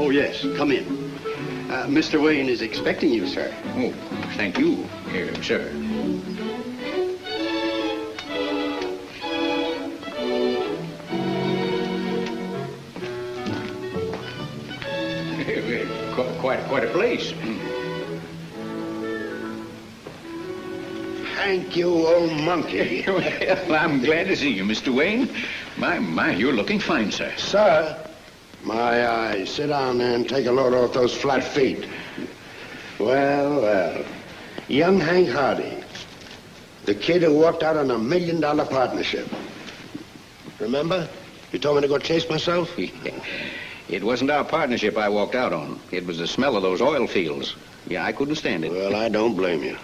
Oh, yes. Come in. Mr. Wayne is expecting you, sir. Oh, thank you, sir. Quite a place. Thank you, old monkey. Well, I'm glad to see you, Mr. Wayne. My, you're looking fine, sir. Sir? My eyes. Sit down there and take a load off those flat feet. Well. Young Hank Hardy. The kid who walked out on $1 million partnership. Remember? You told me to go chase myself? It wasn't our partnership I walked out on. It was the smell of those oil fields. Yeah, I couldn't stand it. Well, I don't blame you.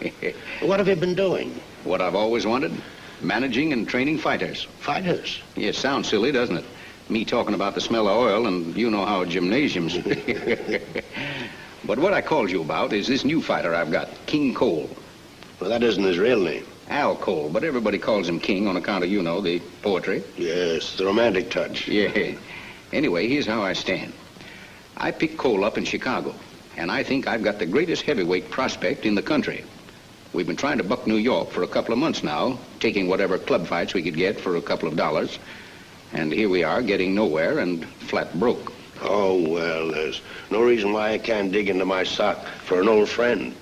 What have you been doing? What I've always wanted. Managing and training fighters. Fighters? Yeah, it sounds silly, doesn't it? Me talking about the smell of oil, and you know how gymnasiums. But what I called you about is this new fighter I've got, King Cole. Well, that isn't his real name. Al Cole, but everybody calls him King on account of, you know, the poetry. Yes, the romantic touch. Yeah. Anyway, here's how I stand. I picked Cole up in Chicago, and I think I've got the greatest heavyweight prospect in the country. We've been trying to buck New York for a couple of months now, taking whatever club fights we could get for a couple of dollars. And here we are, getting nowhere and flat broke. Oh, well, there's no reason why I can't dig into my sock for an old friend.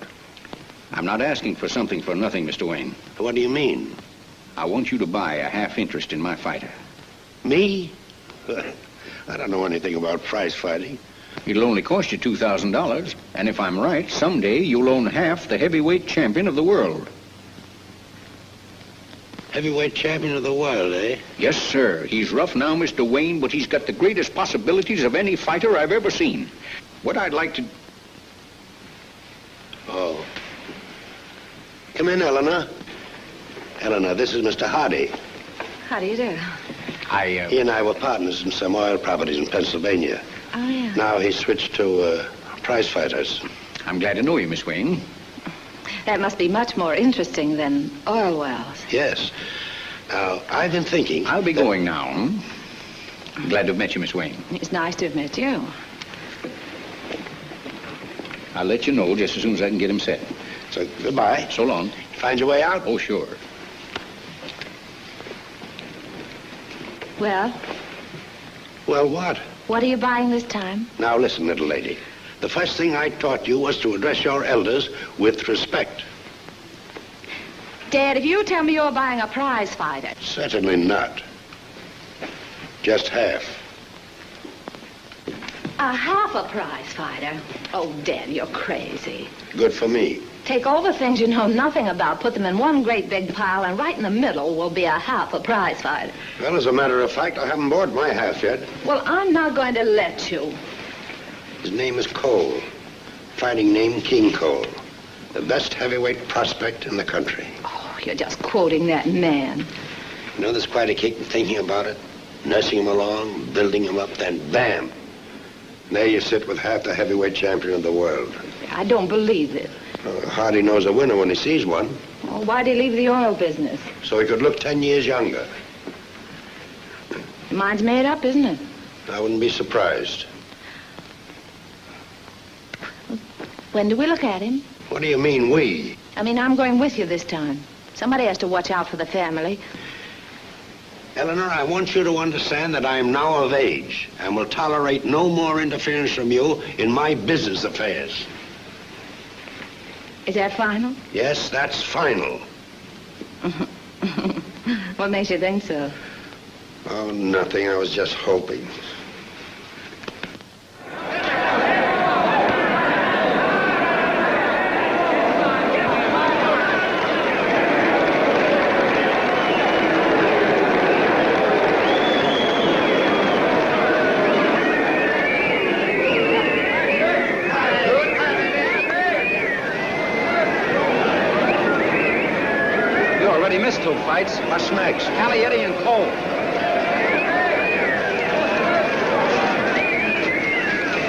I'm not asking for something for nothing, Mr. Wayne. What do you mean? I want you to buy a half interest in my fighter. Me? I don't know anything about prize fighting. It'll only cost you $2,000. And if I'm right, someday you'll own half the heavyweight champion of the world. Heavyweight champion of the world, eh? Yes, sir. He's rough now, Mr. Wayne, but he's got the greatest possibilities of any fighter I've ever seen. What I'd like to... Oh. Come in, Eleanor. Eleanor, this is Mr. Hardy. How do you do? He and I were partners in some oil properties in Pennsylvania. Oh, yeah. Now he's switched to prize fighters. I'm glad to know you, Miss Wayne. That must be much more interesting than oil wells. Yes. Now, I've been thinking... I'll be going now. Glad to have met you, Miss Wayne. It's nice to have met you. I'll let you know just as soon as I can get him set. So, goodbye. So long. Find your way out? Oh, sure. Well? Well, what? What are you buying this time? Now, listen, little lady. The first thing I taught you was to address your elders with respect. Dad, if you tell me you're buying a prize fighter... Certainly not. Just half. A half a prize fighter? Oh, Dad, you're crazy. Good for me. Take all the things you know nothing about, put them in one great big pile, and right in the middle will be a half a prize fighter. Well, as a matter of fact, I haven't bought my half yet. Well, I'm not going to let you. His name is Cole. Fighting name, King Cole. The best heavyweight prospect in the country. Oh, you're just quoting that man. You know, there's quite a kick in thinking about it. Nursing him along, building him up, then bam! There you sit with half the heavyweight champion of the world. I don't believe it. Hardy knows a winner when he sees one. Well, why'd he leave the oil business? So he could look 10 years younger. Your mind's made up, isn't it? I wouldn't be surprised. When do we look at him? What do you mean, we? I mean, I'm going with you this time. Somebody has to watch out for the family. Eleanor, I want you to understand that I am now of age and will tolerate no more interference from you in my business affairs. Is that final? Yes, that's final. What makes you think so? Oh, nothing. I was just hoping. Missed 2 fights. What's next? Callietti and Cole.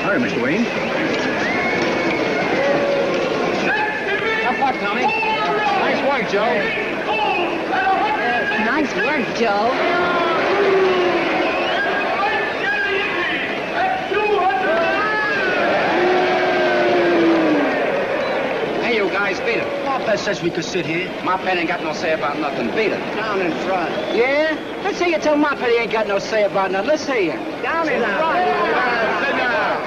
Hurry, Mr. Wayne. Tough luck, Tommy. Nice work, Joe. Nice work, Joe. Hey, you guys, beat it. Papa says we could sit here. My pen ain't got no say about nothing. Beat it. Down in front. Yeah? Let's hear you tell my pen he ain't got no say about nothing. Let's hear you. Down in front. Sit down.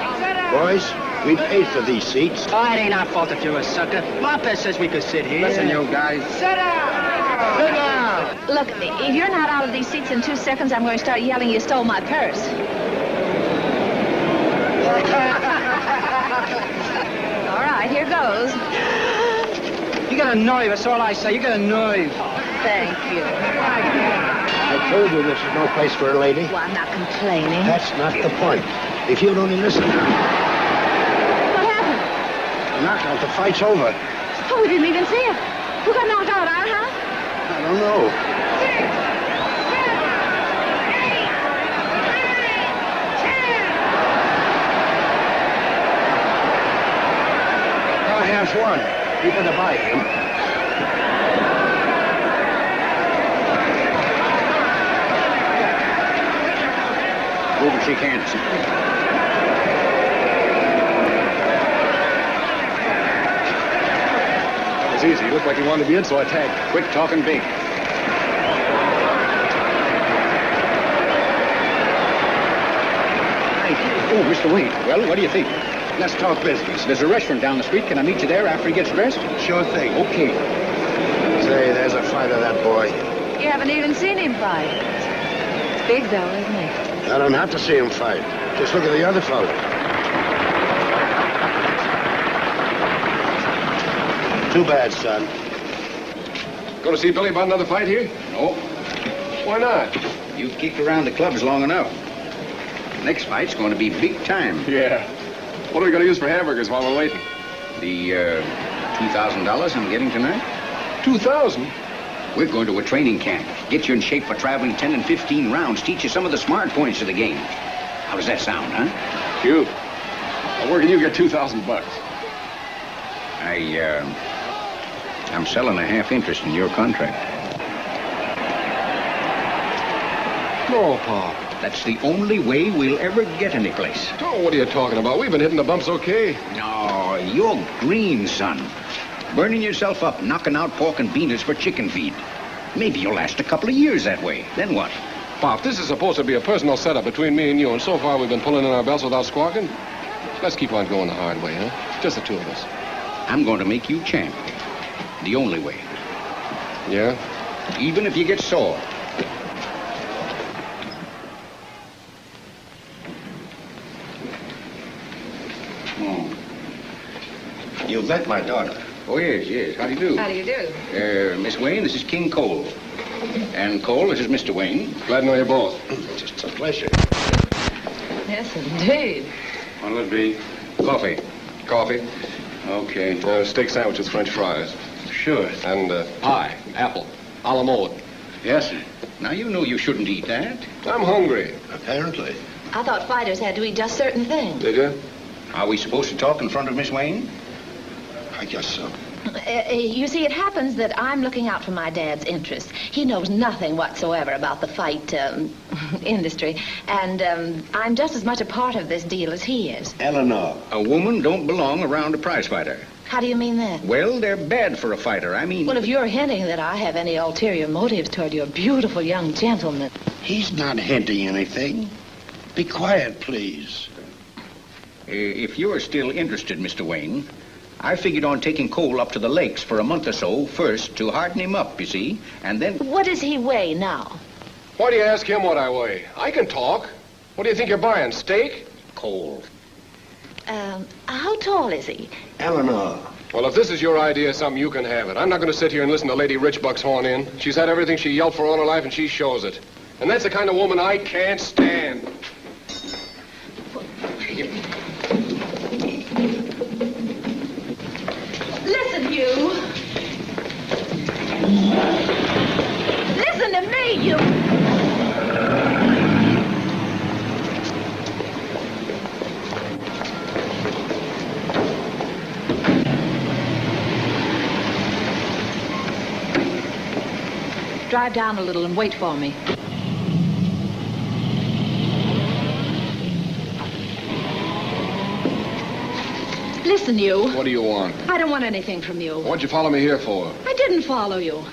Boys, we paid for these seats. Oh, it ain't our fault if you're a sucker. Papa says we could sit here. Listen, you guys. Sit down. Sit down. Look, if you're not out of these seats in 2 seconds, I'm going to start yelling you stole my purse. All right, here goes. You got a nerve, that's all I say. You got a nerve. Thank you. I told you this is no place for a lady. Well, I'm not complaining. That's not the point. If you'd only listen now. What happened? The knockout, the fight's over. Oh, we didn't even see it. Who got knocked out, huh? I don't know. Half one. You better buy him. Move and shake hands. That was easy. He looked like he wanted to be in, so I tagged. Quit talking big. Oh, Mr. Wade. Well, what do you think? Let's talk business. There's a restaurant down the street. Can I meet you there after he gets dressed? Sure thing. Okay. Say, there's a fighter, that boy. You haven't even seen him fight. It's big, though, isn't he? I don't have to see him fight. Just look at the other fellow. Too bad, son. Going to see Billy about another fight here? No. Why not? You've kicked around the clubs long enough. Next fight's going to be big time. Yeah. What are we going to use for hamburgers while we're waiting? The, $2,000 I'm getting tonight? 2,000? We're going to a training camp. Get you in shape for traveling 10 and 15 rounds. Teach you some of the smart points of the game. How does that sound, huh? Cute. Now, where can you get $2,000? I'm selling a half interest in your contract. No, Pa. That's the only way we'll ever get any place. Oh, what are you talking about? We've been hitting the bumps okay. No, you're green, son. Burning yourself up, knocking out pork and beans for chicken feed. Maybe you'll last a couple of years that way. Then what? Pop, this is supposed to be a personal setup between me and you, and so far we've been pulling in our belts without squawking. Let's keep on going the hard way, huh? Just the two of us. I'm going to make you champ. The only way. Yeah? Even if you get sore. You met my daughter. Oh, yes, yes. How do you do? How do you do? Miss Wayne, this is King Cole. And Cole, this is Mr. Wayne. Glad to know you both. Just a pleasure. Yes, indeed. What'll it be? Coffee. Coffee, Okay. steak sandwiches, French fries, Sure. and pie, apple, a la mode. Yes, sir. Now, you know you shouldn't eat that. I'm hungry. Apparently. I thought fighters had to eat just certain things. Did you? Are we supposed to talk in front of Miss Wayne? I guess so. You see, it happens that I'm looking out for my dad's interests. He knows nothing whatsoever about the fight industry, and I'm just as much a part of this deal as he is. Eleanor. A woman don't belong around a prize fighter. How do you mean that? Well, they're bad for a fighter. I mean... Well, if you're hinting that I have any ulterior motives toward your beautiful young gentleman... He's not hinting anything. Be quiet, please. If you're still interested, Mr. Wayne, I figured on taking Cole up to the lakes for a month or so first to harden him up, you see, and then... What does he weigh now? Why do you ask him what I weigh? I can talk. What do you think you're buying, steak? Cole. How tall is he? Eleanor. Well, if this is your idea of something, you can have it. I'm not going to sit here and listen to Lady Richbuck's horn in. She's had everything she yelped for all her life, and she shows it. And that's the kind of woman I can't stand. Listen, you. Listen to me, you. Drive down a little and wait for me. Listen, you. What do you want? I don't want anything from you. What'd you follow me here for? I didn't follow you.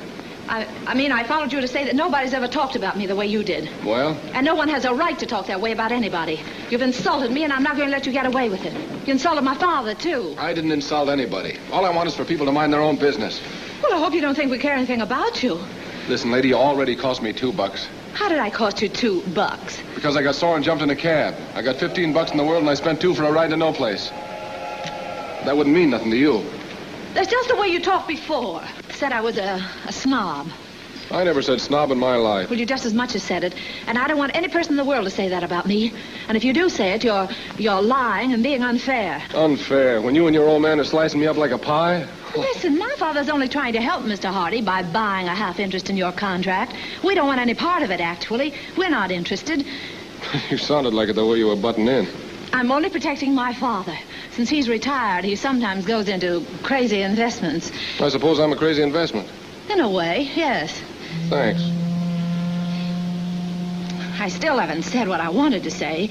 I mean, I followed you to say that nobody's ever talked about me the way you did. Well? And no one has a right to talk that way about anybody. You've insulted me, and I'm not going to let you get away with it. You insulted my father, too. I didn't insult anybody. All I want is for people to mind their own business. Well, I hope you don't think we care anything about you. Listen, lady, you already cost me $2. How did I cost you $2? Because I got sore and jumped in a cab. I got $15 in the world, and I spent $2 for a ride to no place. That wouldn't mean nothing to you. That's just the way you talked before. Said I was a snob. I never said snob in my life. Well, you just as much as said it. And I don't want any person in the world to say that about me. And if you do say it, you're lying and being unfair. Unfair? When you and your old man are slicing me up like a pie? Listen, my father's only trying to help Mr. Hardy by buying a half interest in your contract. We don't want any part of it, actually. We're not interested. You sounded like it the way you were butting in. I'm only protecting my father. Since he's retired, he sometimes goes into crazy investments. I suppose I'm a crazy investment. In a way, yes. Thanks. I still haven't said what I wanted to say.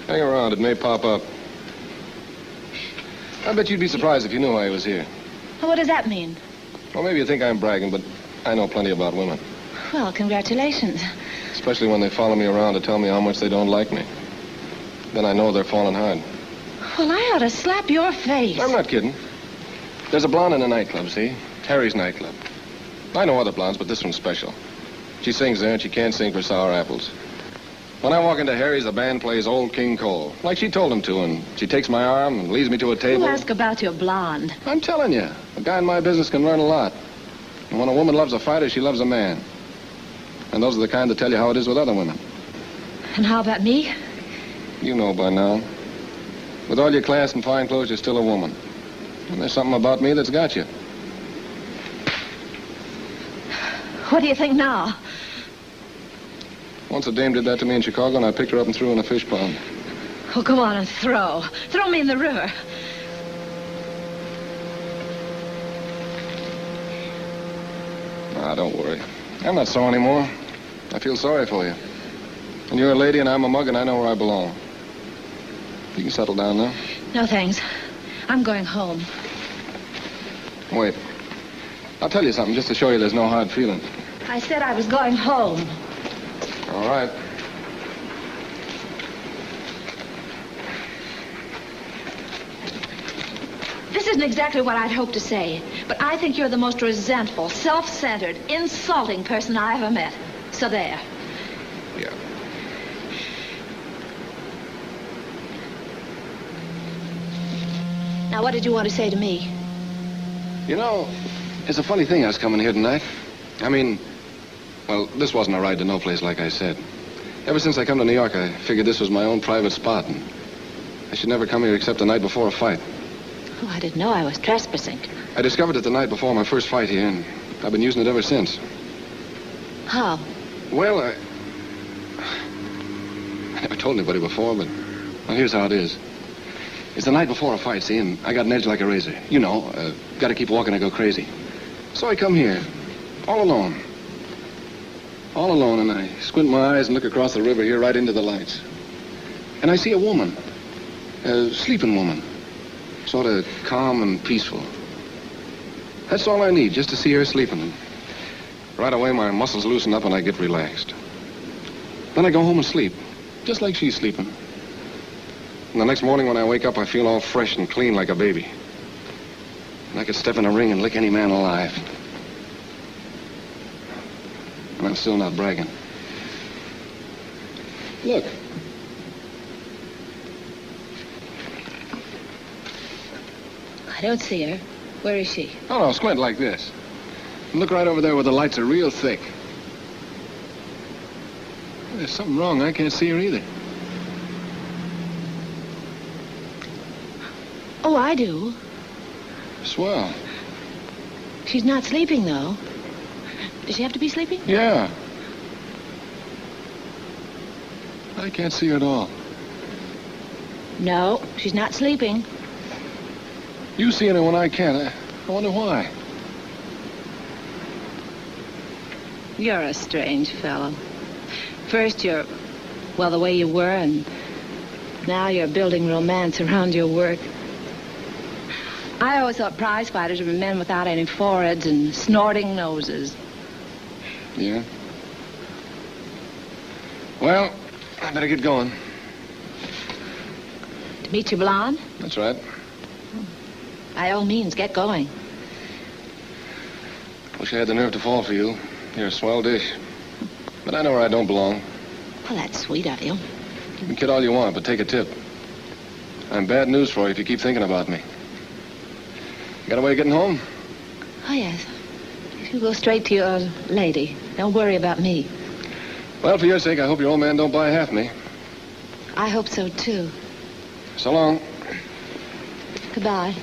Hang around. It may pop up. I bet you'd be surprised if you knew why I was here. What does that mean? Well, maybe you think I'm bragging, but I know plenty about women. Well, congratulations. Especially when they follow me around to tell me how much they don't like me. Then I know they're falling hard. Well, I ought to slap your face. I'm not kidding. There's a blonde in a nightclub, see? Harry's nightclub. I know other blondes, but this one's special. She sings there, and she can't sing for sour apples. When I walk into Harry's, the band plays Old King Cole, like she told him to, and she takes my arm and leads me to a table. Who asked about your blonde? I'm telling you, a guy in my business can learn a lot. And when a woman loves a fighter, she loves a man. And those are the kind that tell you how it is with other women. And how about me? You know by now. With all your class and fine clothes, you're still a woman. And there's something about me that's got you. What do you think now? Once a dame did that to me in Chicago, and I picked her up and threw her in a fish pond. Oh, go on and throw. Throw me in the river. Ah, don't worry. I'm not sore anymore. I feel sorry for you. And you're a lady, and I'm a mug, and I know where I belong. You can settle down now. No, thanks. I'm going home. Wait. I'll tell you something, just to show you there's no hard feeling. I said I was going home. All right. This isn't exactly what I'd hoped to say, but I think you're the most resentful, self-centered, insulting person I ever met. So there. Yeah. Now, what did you want to say to me? You know, it's a funny thing I was coming here tonight. I mean, well, this wasn't a ride to no place, like I said. Ever since I come to New York, I figured this was my own private spot, and I should never come here except the night before a fight. Oh, I didn't know I was trespassing. I discovered it the night before my first fight here, and I've been using it ever since. How? Well, I never told anybody before, but Well, here's how it is. It's the night before a fight, see, and I got an edge like a razor. You know, got to keep walking or go crazy. So I come here, all alone. All alone, and I squint my eyes and look across the river here right into the lights. And I see a woman, a sleeping woman, sort of calm and peaceful. That's all I need, just to see her sleeping. And right away, my muscles loosen up and I get relaxed. Then I go home and sleep, just like she's sleeping. And the next morning when I wake up, I feel all fresh and clean like a baby. And I could step in a ring and lick any man alive. And I'm still not bragging. Look. I don't see her. Where is she? Oh, no, squint like this. And look right over there where the lights are real thick. There's something wrong. I can't see her either. Oh, I do. Swell. She's not sleeping, though. Does she have to be sleeping? Yeah. I can't see her at all. No, she's not sleeping. You see her when I can't. I wonder why. You're a strange fellow. First you're, well, the way you were, and now you're building romance around your work. I always thought prize fighters were men without any foreheads and snorting noses. Yeah? Well, I better get going. To meet your blonde? That's right. By all means, get going. Wish I had the nerve to fall for you. You're a swell dish. But I know where I don't belong. Well, that's sweet of you. You can kid all you want, but take a tip. I'm bad news for you if you keep thinking about me. You got a way of getting home? Oh, yes. You go straight to your lady. Don't worry about me. Well, for your sake, I hope your old man don't buy half me. I hope so, too. So long. Goodbye.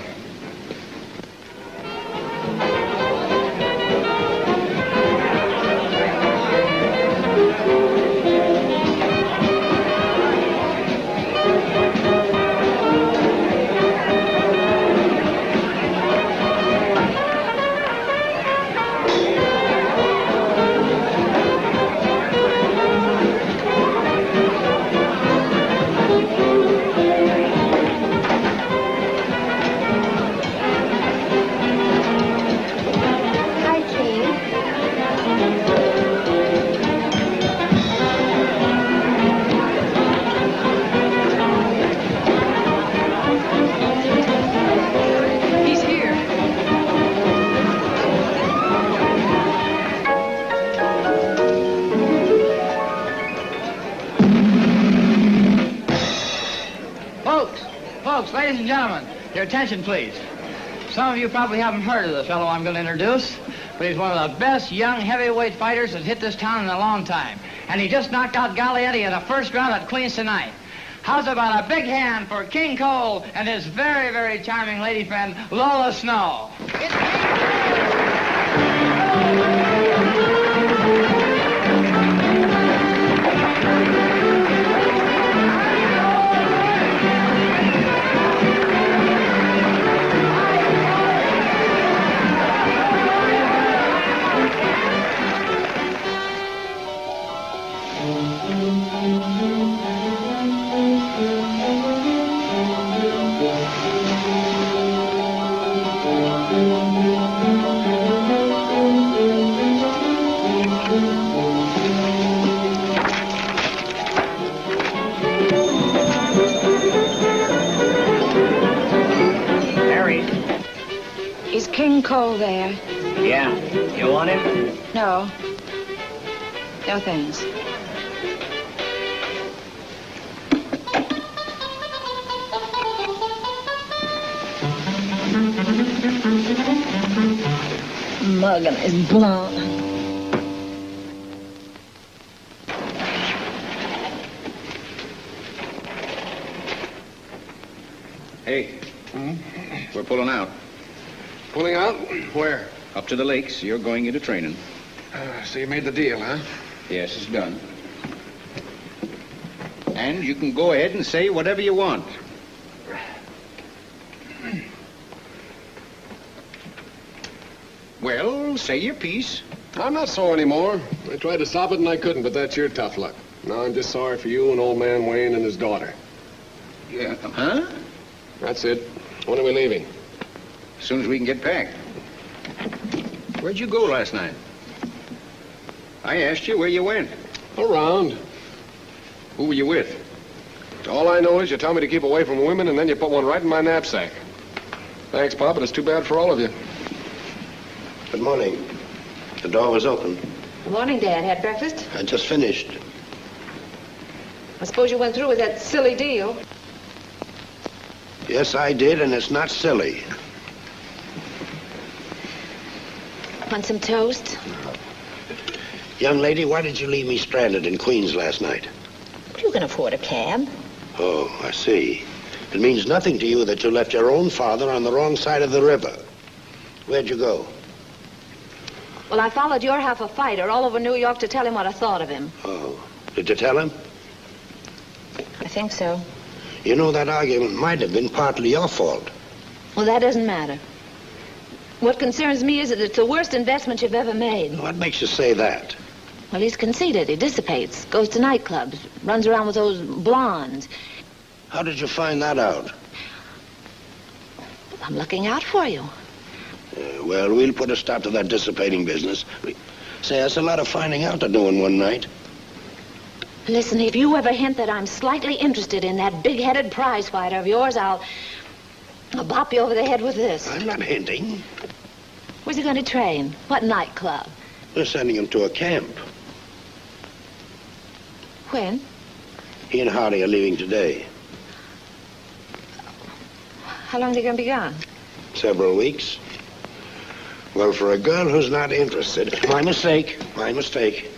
Ladies and gentlemen, your attention, please. Some of you probably haven't heard of the fellow I'm going to introduce, but he's one of the best young heavyweight fighters that's hit this town in a long time. And he just knocked out Gallietti in the first round at Queens tonight. How's about a big hand for King Cole and his very, very charming lady friend, Lola Snow? It's King Cole there. Yeah. You want him? No. No thanks. Mugging his blonde. Hey, we're pulling out. Pulling out? Where? Up to the lakes. You're going into training. So you made the deal, huh? Yes, it's done. And you can go ahead and say whatever you want. Well, say your piece. I'm not sore anymore. I tried to stop it and I couldn't, but that's your tough luck. Now I'm just sorry for you and old man Wayne and his daughter. Yeah, huh? That's it. When are we leaving? As soon as we can get packed. Where'd you go last night? I asked you where you went. Around. Who were you with? All I know is you tell me to keep away from women and then you put one right in my knapsack. Thanks, Pop, but it's too bad for all of you. Good morning. The door was open. Good morning, Dad. Had breakfast? I just finished. I suppose you went through with that silly deal. Yes, I did, and it's not silly. Want some toast? Young lady, why did you leave me stranded in Queens last night? You can afford a cab. Oh, I see. It means nothing to you that you left your own father on the wrong side of the river. Where'd you go? Well, I followed your half a fighter all over New York to tell him what I thought of him. Oh, did you tell him? I think so. You know, that argument might have been partly your fault. Well, that doesn't matter. What concerns me is that it's the worst investment you've ever made. What makes you say that? Well, he's conceited. He dissipates, goes to nightclubs, runs around with those blondes. How did you find that out? I'm looking out for you. Well, we'll put a stop to that dissipating business. Say, that's a lot of finding out to do in one night. Listen, if you ever hint that I'm slightly interested in that big-headed prize fighter of yours, I'll bop you over the head with this. I'm not hinting. Where's he going to train? What nightclub? We're sending him to a camp. When? He and Hardy are leaving today. How long are they going to be gone? Several weeks. Well, for a girl who's not interested... My mistake. My mistake.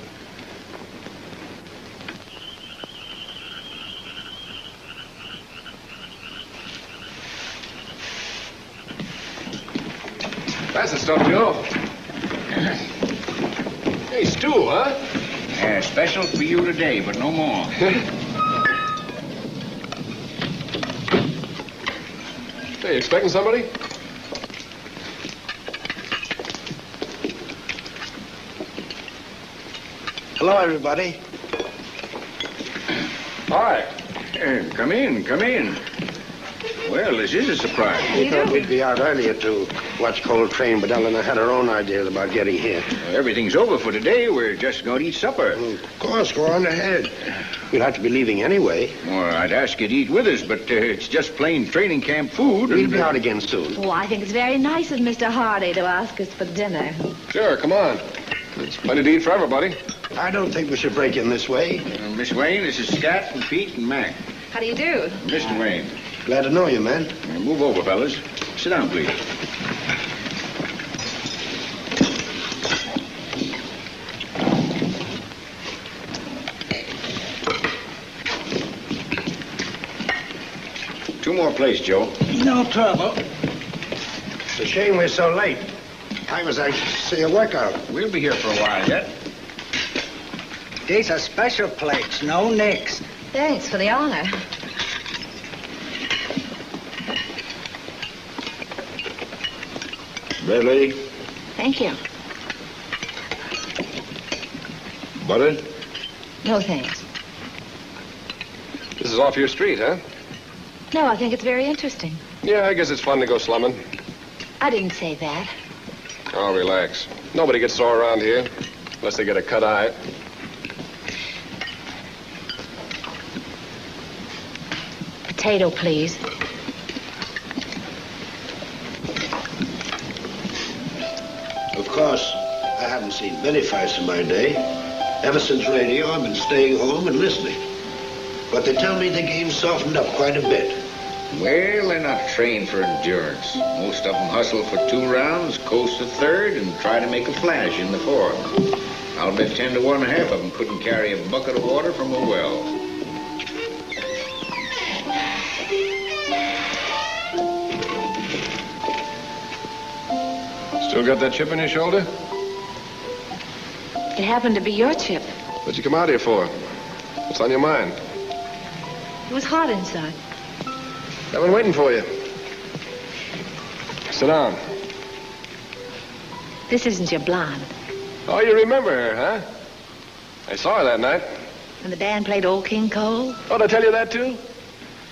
That's the stuff, Joe. Hey, stew, huh? Yeah, special for you today, but no more. Hey, you expecting somebody? Hello, everybody. Hi. Come in, come in. Well, this is a surprise. We thought we'd be out earlier to watch Coltrane, but Eleanor had her own ideas about getting here. Well, everything's over for today. We're just going to eat supper. Of course, go on ahead. We'll have to be leaving anyway. Well, I'd ask you to eat with us, but it's just plain training camp food. We'll be out again soon. Oh, I think it's very nice of Mr. Hardy to ask us for dinner. Sure, come on. There's plenty to eat for everybody. I don't think we should break in this way. Miss Wayne, this is Scat and Pete and Mac. How do you do? Mr. Wayne. Glad to know you, man. Move over, fellas. Sit down, please. Two more plates, Joe. No trouble. It's a shame we're so late. I was anxious to see a workout. We'll be here for a while yet. These are special plates, no nicks. Thanks for the honor. Bread, lady? Thank you. Butter? No, thanks. This is off your street, huh? No, I think it's very interesting. Yeah, I guess it's fun to go slumming. I didn't say that. Oh, relax. Nobody gets sore around here, unless they get a cut eye. Potato, please. Of course, I haven't seen many fights in my day. Ever since radio, I've been staying home and listening. But they tell me the game's softened up quite a bit. Well, they're not trained for endurance. Most of them hustle for 2 rounds, coast to third, and try to make a flash in the fourth. I'll bet 10 to 1 half of them couldn't carry a bucket of water from a well. Still got that chip in your shoulder? It happened to be your chip. What'd you come out here for? What's on your mind? It was hot inside. I've been waiting for you. Sit down. This isn't your blonde. Oh, you remember her, huh? I saw her that night. And the band played Old King Cole? Oh, did I tell you that, too?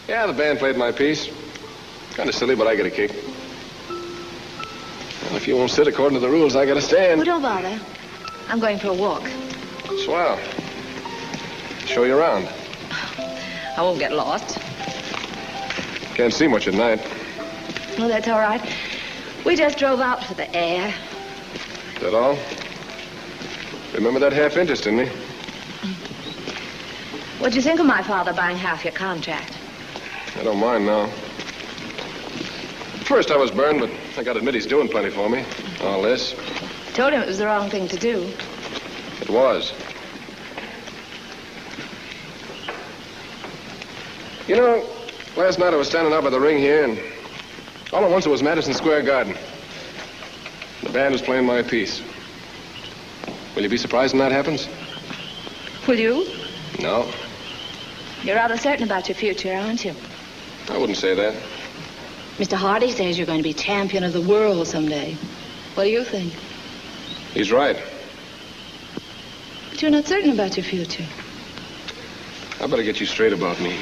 Yeah, the band played my piece. Kind of silly, but I get a kick. Well, if you won't sit according to the rules, I gotta stand. Oh, don't bother. I'm going for a walk. Swell. Show you around. I won't get lost. Can't see much at night. Oh, that's all right. We just drove out for the air. Is that all? Remember that half interest in me? What'd you think of my father buying half your contract? I don't mind now. At first I was burned, but I gotta admit he's doing plenty for me. All this. Told him it was the wrong thing to do. It was. You know, last night I was standing out by the ring here, and all at once it was Madison Square Garden. The band was playing my piece. Will you be surprised when that happens? Will you? No, You're rather certain about your future, aren't you? I wouldn't say that. Mr. Hardy says you're going to be champion of the world someday. What do you think? He's right. But you're not certain about your future. I better get you straight about me.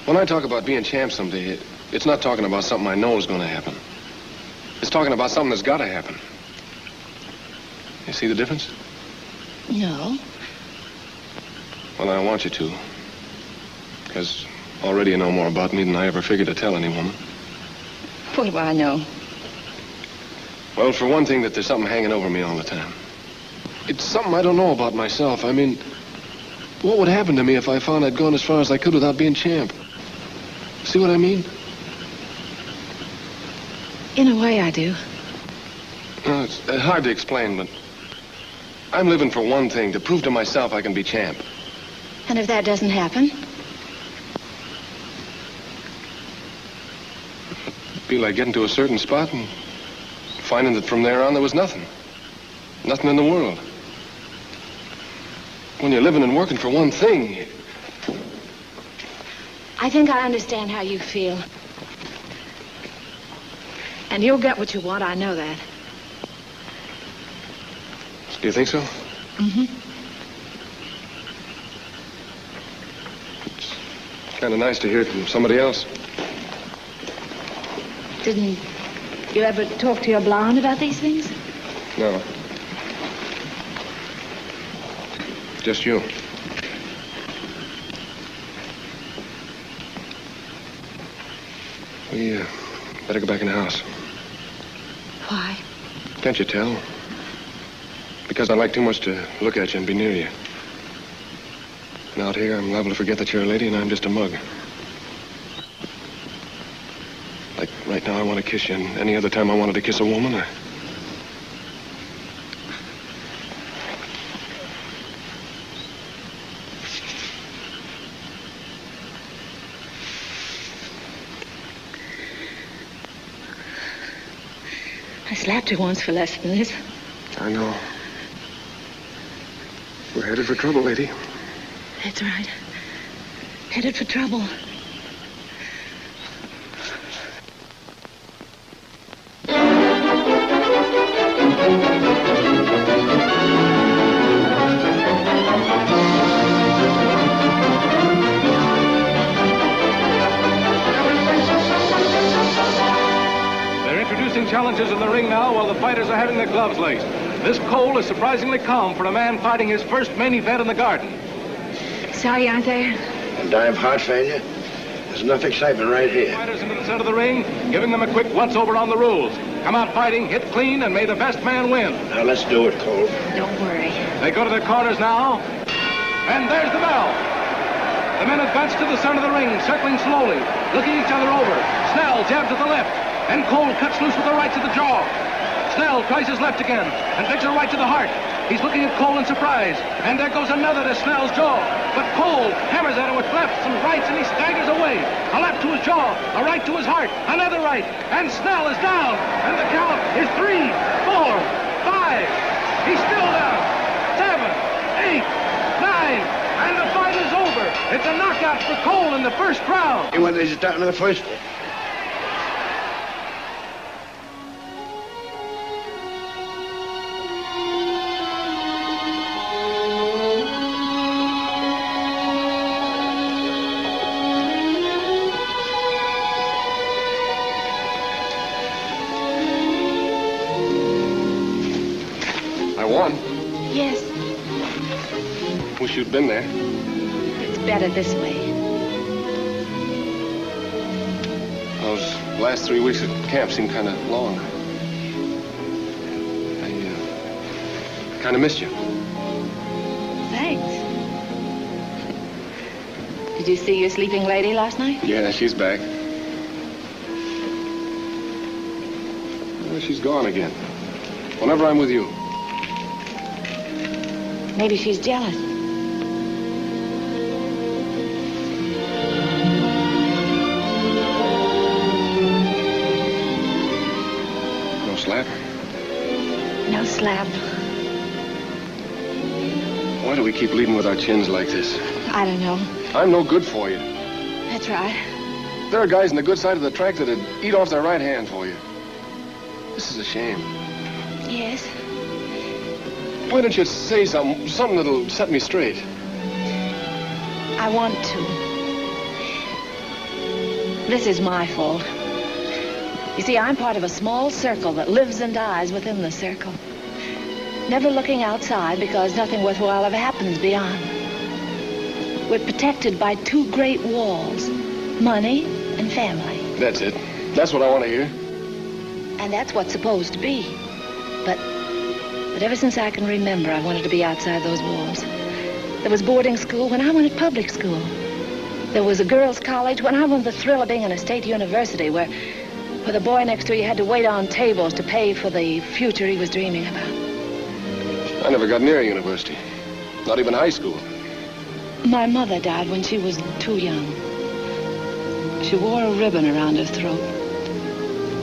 When I talk about being champ someday, it's not talking about something I know is going to happen. It's talking about something that's got to happen. You see the difference? No. Well, I want you to. Because already you know more about me than I ever figured to tell any woman. What do I know? Well, for one thing, that there's something hanging over me all the time. It's something I don't know about myself. I mean, what would happen to me if I found I'd gone as far as I could without being champ? See what I mean? In a way, I do. No, it's hard to explain, but I'm living for one thing, to prove to myself I can be champ. And if that doesn't happen? It'd be like getting to a certain spot and finding that from there on there was nothing. Nothing in the world. When you're living and working for one thing. I think I understand how you feel. And you'll get what you want, I know that. Do you think so? Mm-hmm. It's kind of nice to hear it from somebody else. Didn't you ever talk to your blonde about these things? No. Just you. We better go back in the house. Why? Can't you tell? Because I like too much to look at you and be near you. And out here, I'm liable to forget that you're a lady and I'm just a mug. Like right now, I want to kiss you, and any other time I wanted to kiss a woman, I slapped you once for less than this. I know. We're headed for trouble, lady. That's right. Headed for trouble. They're introducing challenges in the ring now while the fighters are having their gloves laced. This Cole is surprisingly calm for a man fighting his first main event in the Garden. Sorry, aren't there? And die of heart failure? There's enough excitement right here. Fighters into the center of the ring, giving them a quick once-over on the rules. Come out fighting, hit clean, and may the best man win. Now, let's do it, Cole. Don't worry. They go to their corners now, and there's the bell. The men advance to the center of the ring, circling slowly, looking each other over. Snell jabs at the left, and Cole cuts loose with the right to the jaw. Snell tries his left again, and digs a right to the heart. He's looking at Cole in surprise, and there goes another to Snell's jaw. But Cole hammers at him with lefts and rights, and he staggers away. A left to his jaw, a right to his heart, another right, and Snell is down. And the count is 3, 4, 5. He's still down. 7, 8, 9, and And the fight is over. It's a knockout for Cole in the first round. You want to start in the first? I won. Yes, Wish you'd been there. it's better this way. Those last 3 weeks at camp seemed kind of long. I kind of missed you. Thanks. Did you see your sleeping lady last night? Yeah, she's back. Well, she's gone again. Whenever I'm with you. Maybe she's jealous. No slap? No slap. Why do we keep leading with our chins like this? I don't know. I'm no good for you. That's right. There are guys on the good side of the track that'd eat off their right hand for you. This is a shame. Yes. Why don't you say something that'll set me straight? I want to. This is my fault. You see, I'm part of a small circle that lives and dies within the circle. Never looking outside because nothing worthwhile ever happens beyond. We're protected by 2 great walls, money and family. That's it. That's what I want to hear. And that's what's supposed to be. But ever since I can remember, I wanted to be outside those walls. There was boarding school when I wanted public school. There was a girls' college when I wanted the thrill of being in a state university where the boy next to you had to wait on tables to pay for the future he was dreaming about. I never got near a university. Not even high school. My mother died when she was too young. She wore a ribbon around her throat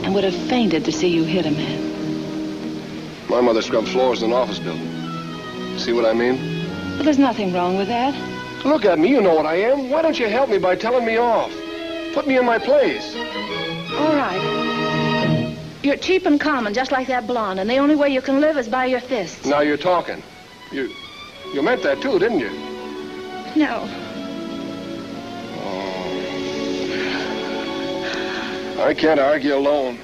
and would have fainted to see you hit a man. My mother scrubbed floors in an office building. See what I mean? Well, there's nothing wrong with that. Look at me, you know what I am. Why don't you help me by telling me off? Put me in my place. All right. You're cheap and common, just like that blonde, and the only way you can live is by your fists. Now you're talking. You meant that too, didn't you? No. Oh. I can't argue alone.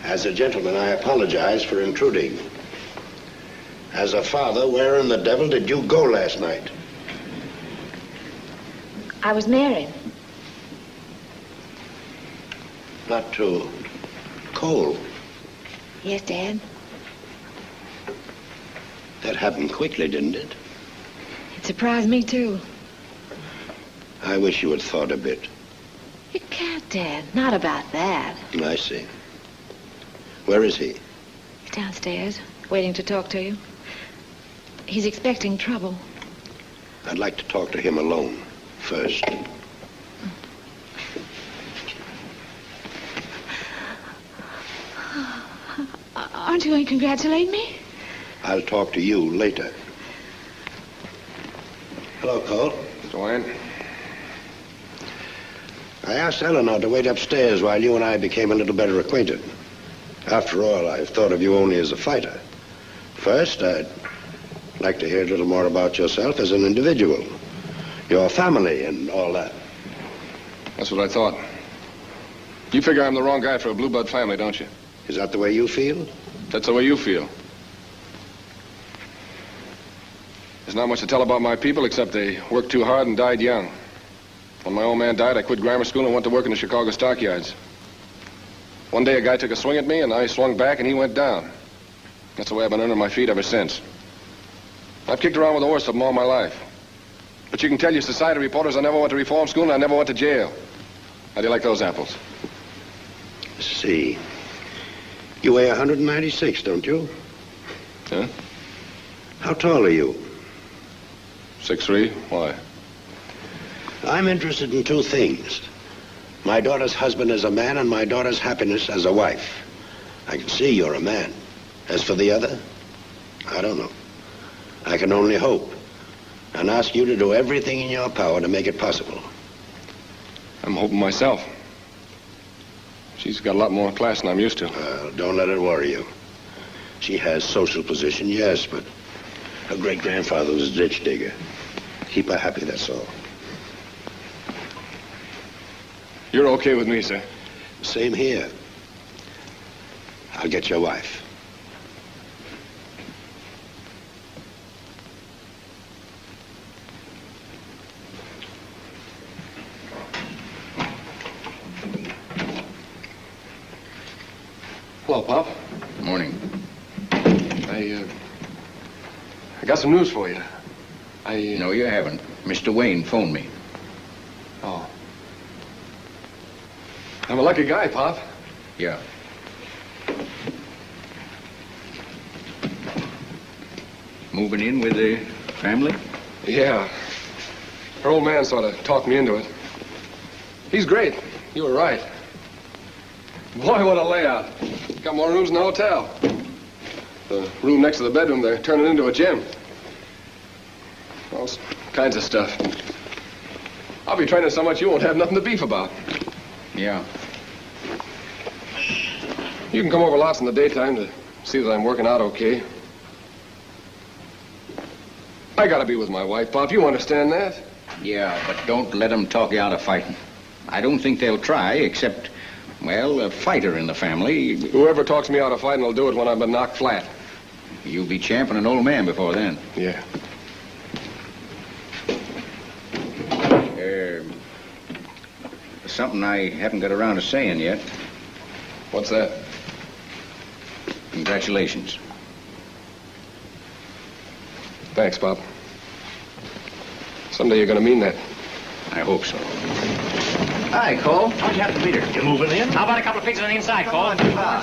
As a gentleman, I apologize for intruding. As a father, where in the devil did you go last night? I was married. Not to Cole. Yes, Dad. That happened quickly, didn't it? It surprised me, too. I wish you had thought a bit. You can't, Dad. Not about that. I see. Where is he? He's downstairs, waiting to talk to you. He's expecting trouble. I'd like to talk to him alone first. Aren't you going to congratulate me? I'll talk to you later. Hello, Cole. Joanne? I asked Eleanor to wait upstairs while you and I became a little better acquainted. After all, I've thought of you only as a fighter. First, I'd like to hear a little more about yourself as an individual. Your family and all that. That's what I thought. You figure I'm the wrong guy for a blue blood family, don't you? Is that the way you feel? That's the way you feel. There's not much to tell about my people except they worked too hard and died young. When my old man died, I quit grammar school and went to work in the Chicago stockyards. One day a guy took a swing at me and I swung back and he went down. That's the way I've been under my feet ever since. I've kicked around with the worst of them all my life. But you can tell your society reporters I never went to reform school and I never went to jail. How do you like those apples? Let's see. You weigh 196, don't you? Huh? How tall are you? 6'3". Why? I'm interested in two things. My daughter's husband as a man and my daughter's happiness as a wife. I can see you're a man. As for the other, I don't know. I can only hope and ask you to do everything in your power to make it possible. I'm hoping myself. She's got a lot more class than I'm used to. Well, don't let it worry you. She has social position, yes, but her great-grandfather was a ditch digger. Keep her happy, that's all. You're okay with me, sir? Same here. I'll get your wife. Hello, Pop. Morning. I got some news for you. No, you haven't. Mr. Wayne phoned me. Oh. I'm a lucky guy, Pop. Yeah. Moving in with the family? Yeah. Her old man sort of talked me into it. He's great. You were right. Boy, what a layout. Got more rooms in the hotel. The room next to the bedroom, they're turning into a gym. All kinds of stuff. I'll be training so much you won't have nothing to beef about. Yeah. You can come over lots in the daytime to see that I'm working out okay. I gotta be with my wife, Pop. You understand that? Yeah, but don't let them talk you out of fighting. I don't think they'll try, except, well, a fighter in the family. Whoever talks me out of fighting will do it when I've been knocked flat. You'll be champing an old man before then. Yeah. Something I haven't got around to saying yet. What's that? Congratulations. Thanks, Pop. Someday you're gonna mean that. I hope so. Hi, Cole. How'd you have to meet her? You moving in? How about a couple of pigs on the inside, Cole?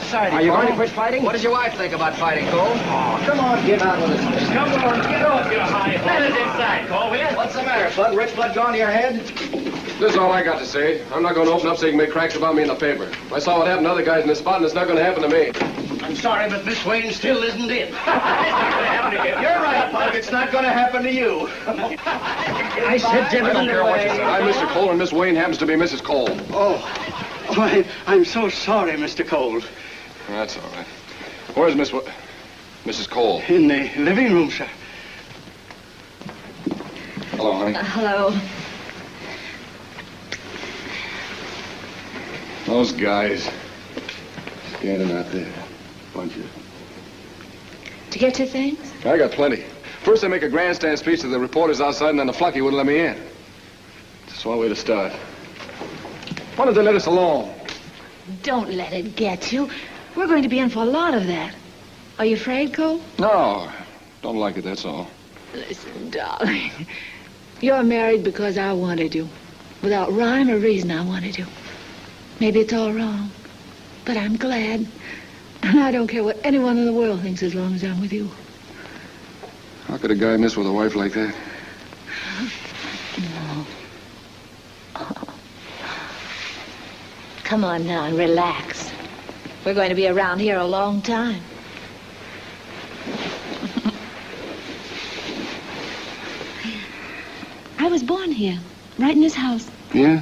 Sorry, Are you going to quit fighting? What does your wife think about fighting, Cole? Oh, come on, get out with it. Come on, get off your high horse. Let us inside, Cole, will you? What's the matter, Bud? Rich blood gone to your head? This is all I got to say. I'm not going to open up so you can make cracks about me in the paper. I saw what happened to other guys in this spot, and it's not going to happen to me. I'm sorry, but Miss Wayne still isn't in. It's not going to happen to you. You're right, Bud. It's not going to happen to you. I said, gentlemen, I don't care what you say. I'm Mr. Cole, and Miss Wayne happens to be Mrs. Cole. Oh, I'm so sorry, Mr. Cole. That's all right. Where's Mrs. Cole? In the living room, sir. Hello, honey. Hello. Those guys standing out there. Bunch of... To get your things? I got plenty. First they make a grandstand speech to the reporters outside, and then the flunky wouldn't let me in. Just one way to start. Why don't they let us alone? Don't let it get you. We're going to be in for a lot of that. Are you afraid, Cole? No, don't like it, that's all. Listen, darling. You're married because I wanted you. Without rhyme or reason, I wanted you. Maybe it's all wrong, but I'm glad. And I don't care what anyone in the world thinks as long as I'm with you. How could a guy miss with a wife like that? No. Come on now and relax. We're going to be around here a long time. I was born here, right in this house. Yeah?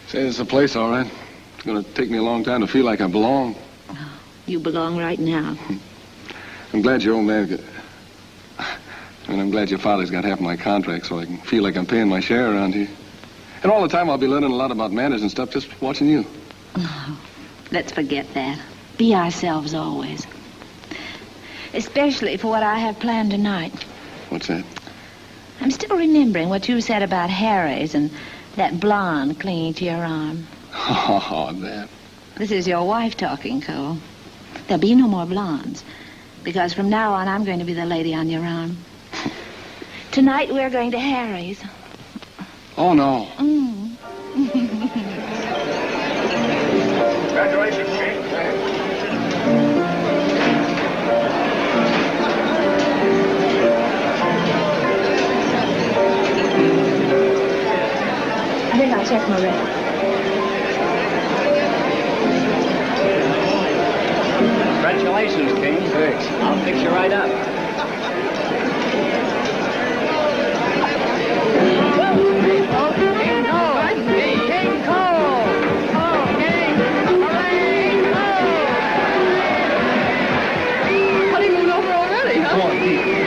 Say, it's a place, all right. It's going to take me a long time to feel like I belong. Oh, you belong right now. I'm glad your old man and I'm glad your father's got half my contract so I can feel like I'm paying my share around here. And all the time I'll be learning a lot about manners and stuff just watching you. Oh, let's forget that. Be ourselves always. Especially for what I have planned tonight. What's that? I'm still remembering what you said about Harry's and that blonde clinging to your arm. Oh, that. This is your wife talking, Cole. There'll be no more blondes. Because from now on, I'm going to be the lady on your arm. Tonight, we're going to Harry's. Oh, no. Congratulations, Chief. I think I'll check my rep. Congratulations, King. Thanks. I'll fix you right up. Honeymoon over already, huh? Come on, Pete.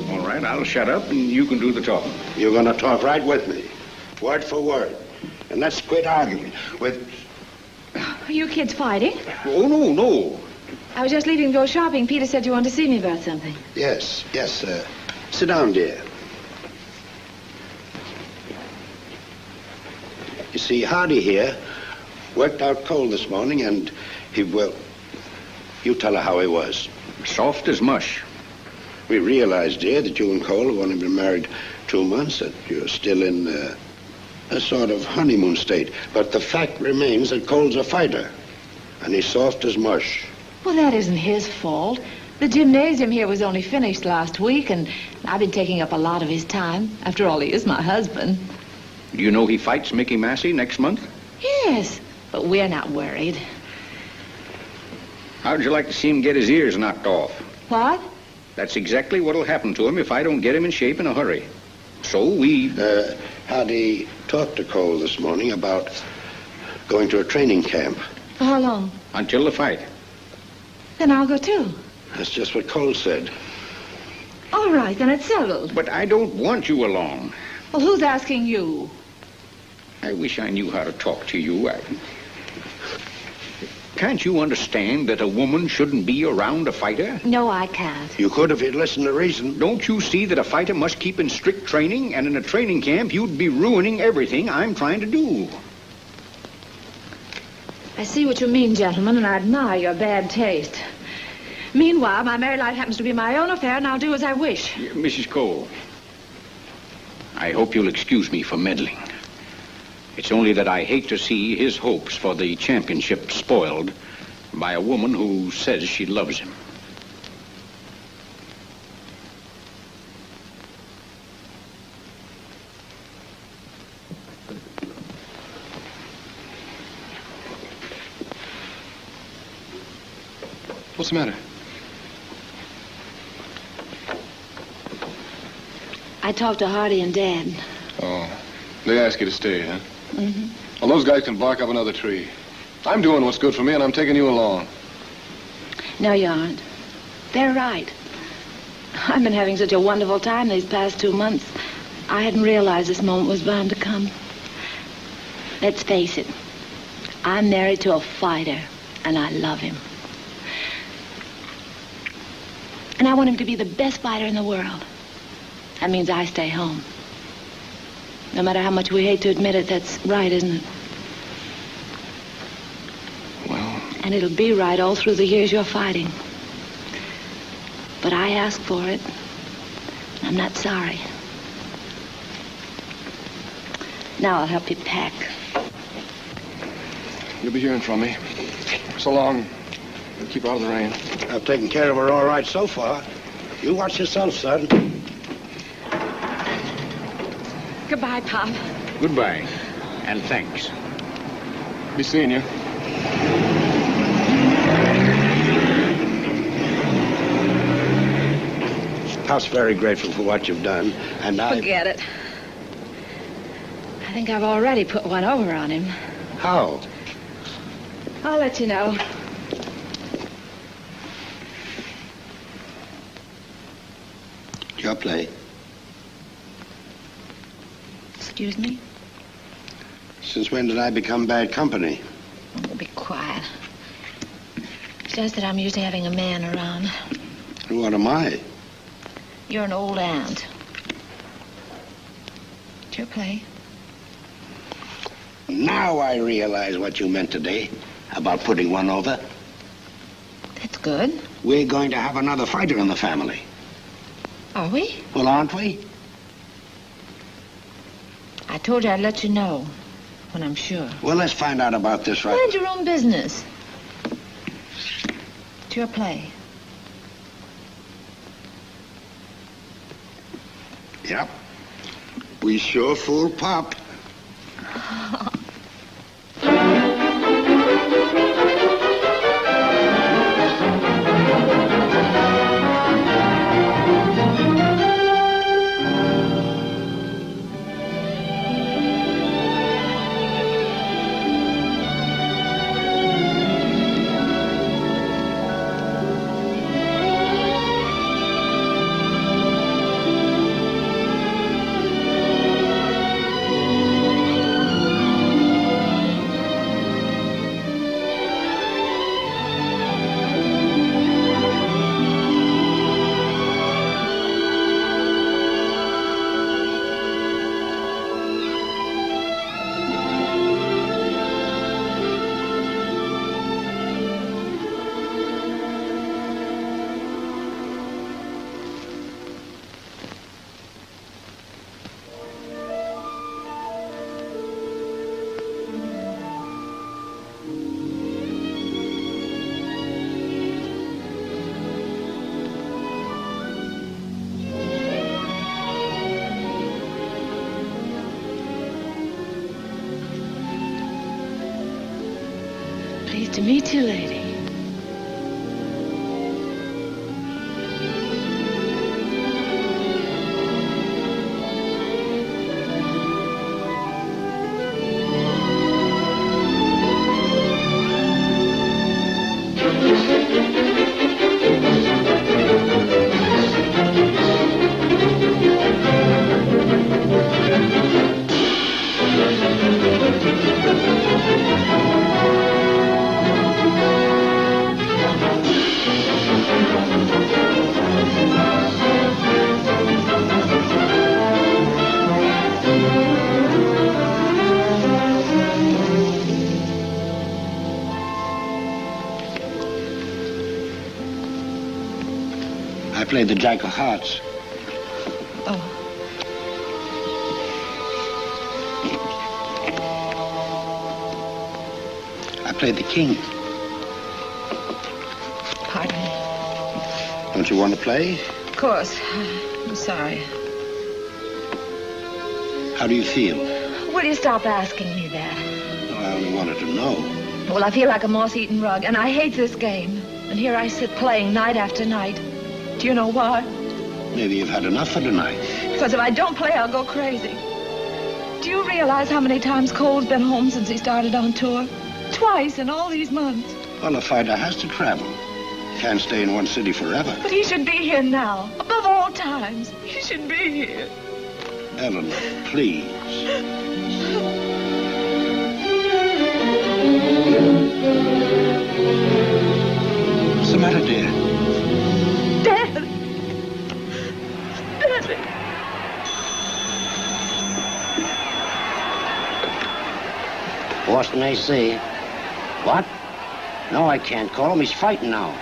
All right, I'll shut up and you can do the talking. You're going to talk right with me, word for word. And let's quit arguing with... Are you kids fighting? Oh, no. I was just leaving to go shopping. Peter said you wanted to see me about something. Yes. Sit down, dear. You see, Hardy here worked out cold this morning, and he, well, you tell her how he was. Soft as mush. We realized, dear, that you and Cole have only been married 2 months, that you're still in a sort of honeymoon state. But the fact remains that Cole's a fighter, and he's soft as mush. Well, that isn't his fault. The gymnasium here was only finished last week, and I've been taking up a lot of his time. After all, he is my husband. Do you know he fights Mickey Massey next month? Yes, but we're not worried. How'd you like to see him get his ears knocked off? What? That's exactly what'll happen to him if I don't get him in shape in a hurry. So we... Hardy talked to Cole this morning about going to a training camp. For how long? Until the fight. Then I'll go too. That's just what Cole said. All right, then it's settled. But I don't want you along. Well, who's asking you? I wish I knew how to talk to you. Can't you understand that a woman shouldn't be around a fighter? No, I can't. You could if you'd listen to reason. Don't you see that a fighter must keep in strict training, and in a training camp you'd be ruining everything I'm trying to do? I see what you mean, gentlemen, and I admire your bad taste. Meanwhile, my married life happens to be my own affair, and I'll do as I wish. Mrs. Cole, I hope you'll excuse me for meddling. It's only that I hate to see his hopes for the championship spoiled by a woman who says she loves him. What's the matter? I talked to Hardy and Dad. Oh, they ask you to stay, huh? Mm-hmm. Well, those guys can bark up another tree. I'm doing what's good for me, and I'm taking you along. No, you aren't. They're right. I've been having such a wonderful time these past 2 months. I hadn't realized this moment was bound to come. Let's face it. I'm married to a fighter, and I love him. And I want him to be the best fighter in the world. That means I stay home. No matter how much we hate to admit it, that's right, isn't it? Well... And it'll be right all through the years you're fighting. But I asked for it. I'm not sorry. Now I'll help you pack. You'll be hearing from me. So long. Keep out of the rain. I've taken care of her all right so far. You watch yourself, son. Goodbye, Pop. Goodbye, and thanks. Be seeing you. House very grateful for what you've done, and I... Forget it. I think I've already put one over on him. How? I'll let you know. Your play. Excuse me? Since when did I become bad company? Oh, be quiet. It's just that I'm used to having a man around. What am I? You're an old aunt. It's your play. Now I realize what you meant today about putting one over. That's good. We're going to have another fighter in the family. Are we? Well, aren't we? I told you I'd let you know when I'm sure. Well, let's find out about this right... Mind your own business. It's your play. Yep. We sure fooled Pop. Pleased to meet you, lady. I played the Jack of Hearts. Oh. I played the King. Pardon me. Don't you want to play? Of course. I'm sorry. How do you feel? Will you stop asking me that? Well, I only wanted to know. Well, I feel like a moth-eaten rug, and I hate this game. And here I sit playing night after night. Do you know why? Maybe you've had enough for tonight. Because if I don't play, I'll go crazy. Do you realize how many times Cole's been home since he started on tour? Twice in all these months. Well, a fighter has to travel. Can't stay in one city forever. But he should be here now. Above all times. He should be here. Eleanor, please. What's the matter, dear? Daddy. Daddy. Boston AC. What? No, I can't call him. He's fighting now.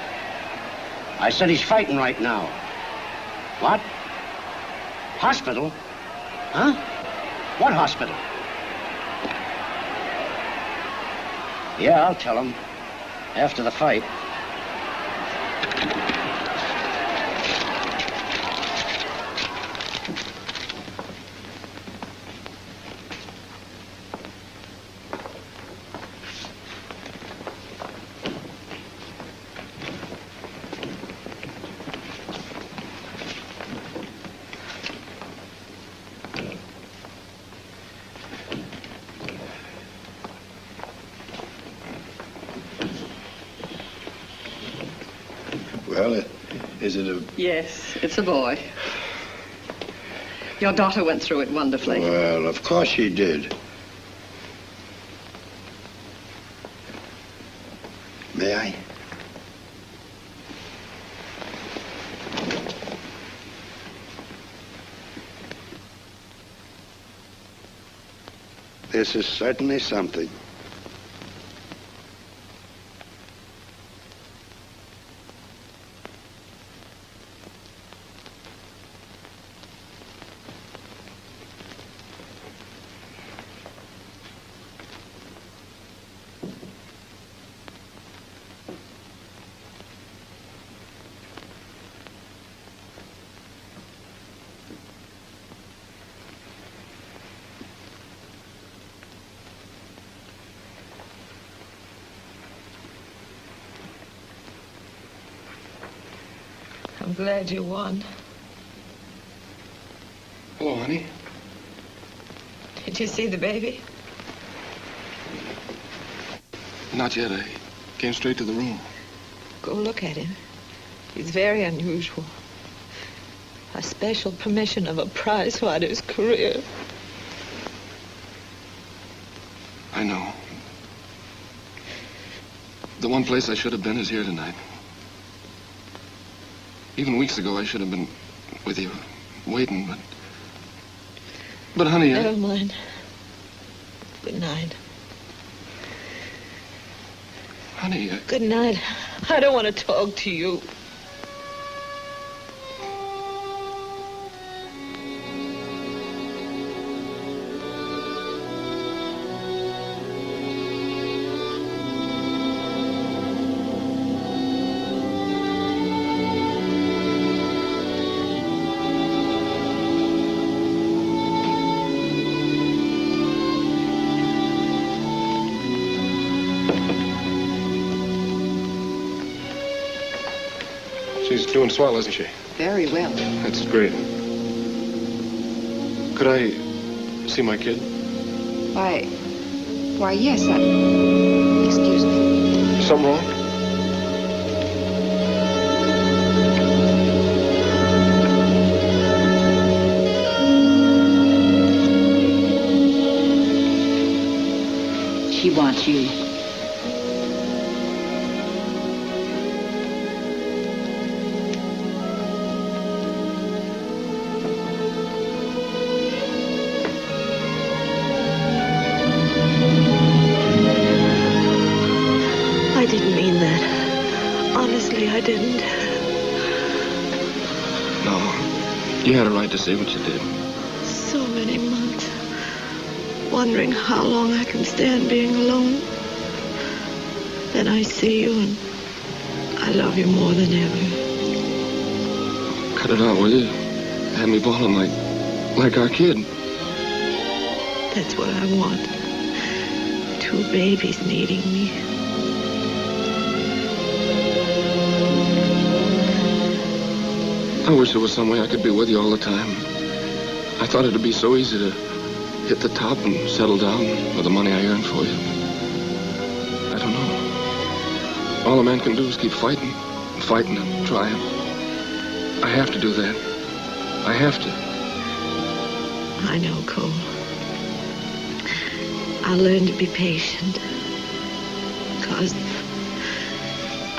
I said he's fighting right now. What? Hospital? Huh? What hospital? Yeah, I'll tell him. After the fight. Well, is it a... Yes, it's a boy. Your daughter went through it wonderfully. Well, of course she did. May I? This is certainly something. I'm glad you won. Hello, honey. Did you see the baby? Not yet. I came straight to the room. Go look at him. He's very unusual. A special permission of a prize fighter's career. I know. The one place I should have been is here tonight. Even weeks ago, I should have been with you, waiting, but... But, honey, Never mind. Good night. Honey, Good night. I don't want to talk to you. She's doing swell, isn't she? Very well. That's great. Could I see my kid? Why, yes, excuse me. Something wrong? She wants you. I didn't mean that. Honestly, I didn't. No. You had a right to say what you did. So many months. Wondering how long I can stand being alone. Then I see you and I love you more than ever. Cut it out, will you? Have me bawling like our kid. That's what I want. 2 babies needing me. I wish there was some way I could be with you all the time. I thought it'd be so easy to hit the top and settle down with the money I earned for you. I don't know. All a man can do is keep fighting and trying. I have to do that. I have to. I know, Cole. I'll learn to be patient. Because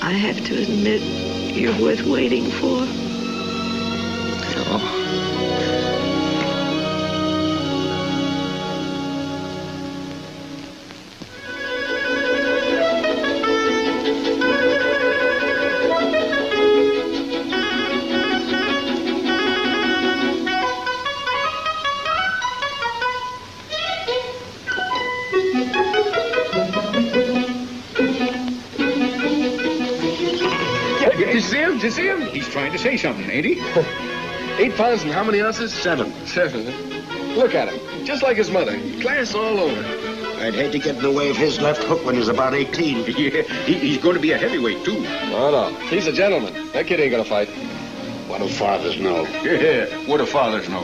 I have to admit you're worth waiting for. Oh. Did you see him? He's trying to say something, ain't he? 8 pounds and how many ounces? 7. 7. Look at him. Just like his mother. Class all over. I'd hate to get in the way of his left hook when he's about 18. Yeah, he's going to be a heavyweight, too. No. He's a gentleman. That kid ain't gonna fight. What do fathers know? Yeah, what do fathers know?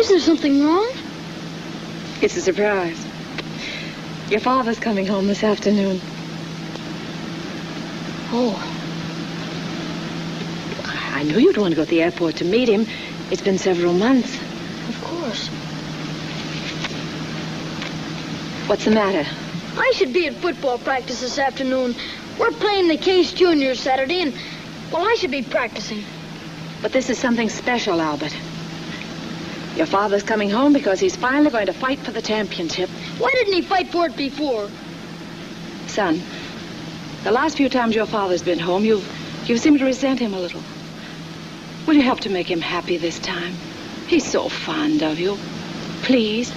Is there something wrong? It's a surprise. Your father's coming home this afternoon. Oh. I knew you'd want to go to the airport to meet him. It's been several months. Of course. What's the matter? I should be at football practice this afternoon. We're playing the Case Juniors Saturday, and, well, I should be practicing. But this is something special, Albert. Your father's coming home because he's finally going to fight for the championship. Why didn't he fight for it before? Son, the last few times your father's been home, you've seemed to resent him a little. Will you help to make him happy this time? He's so fond of you. Please.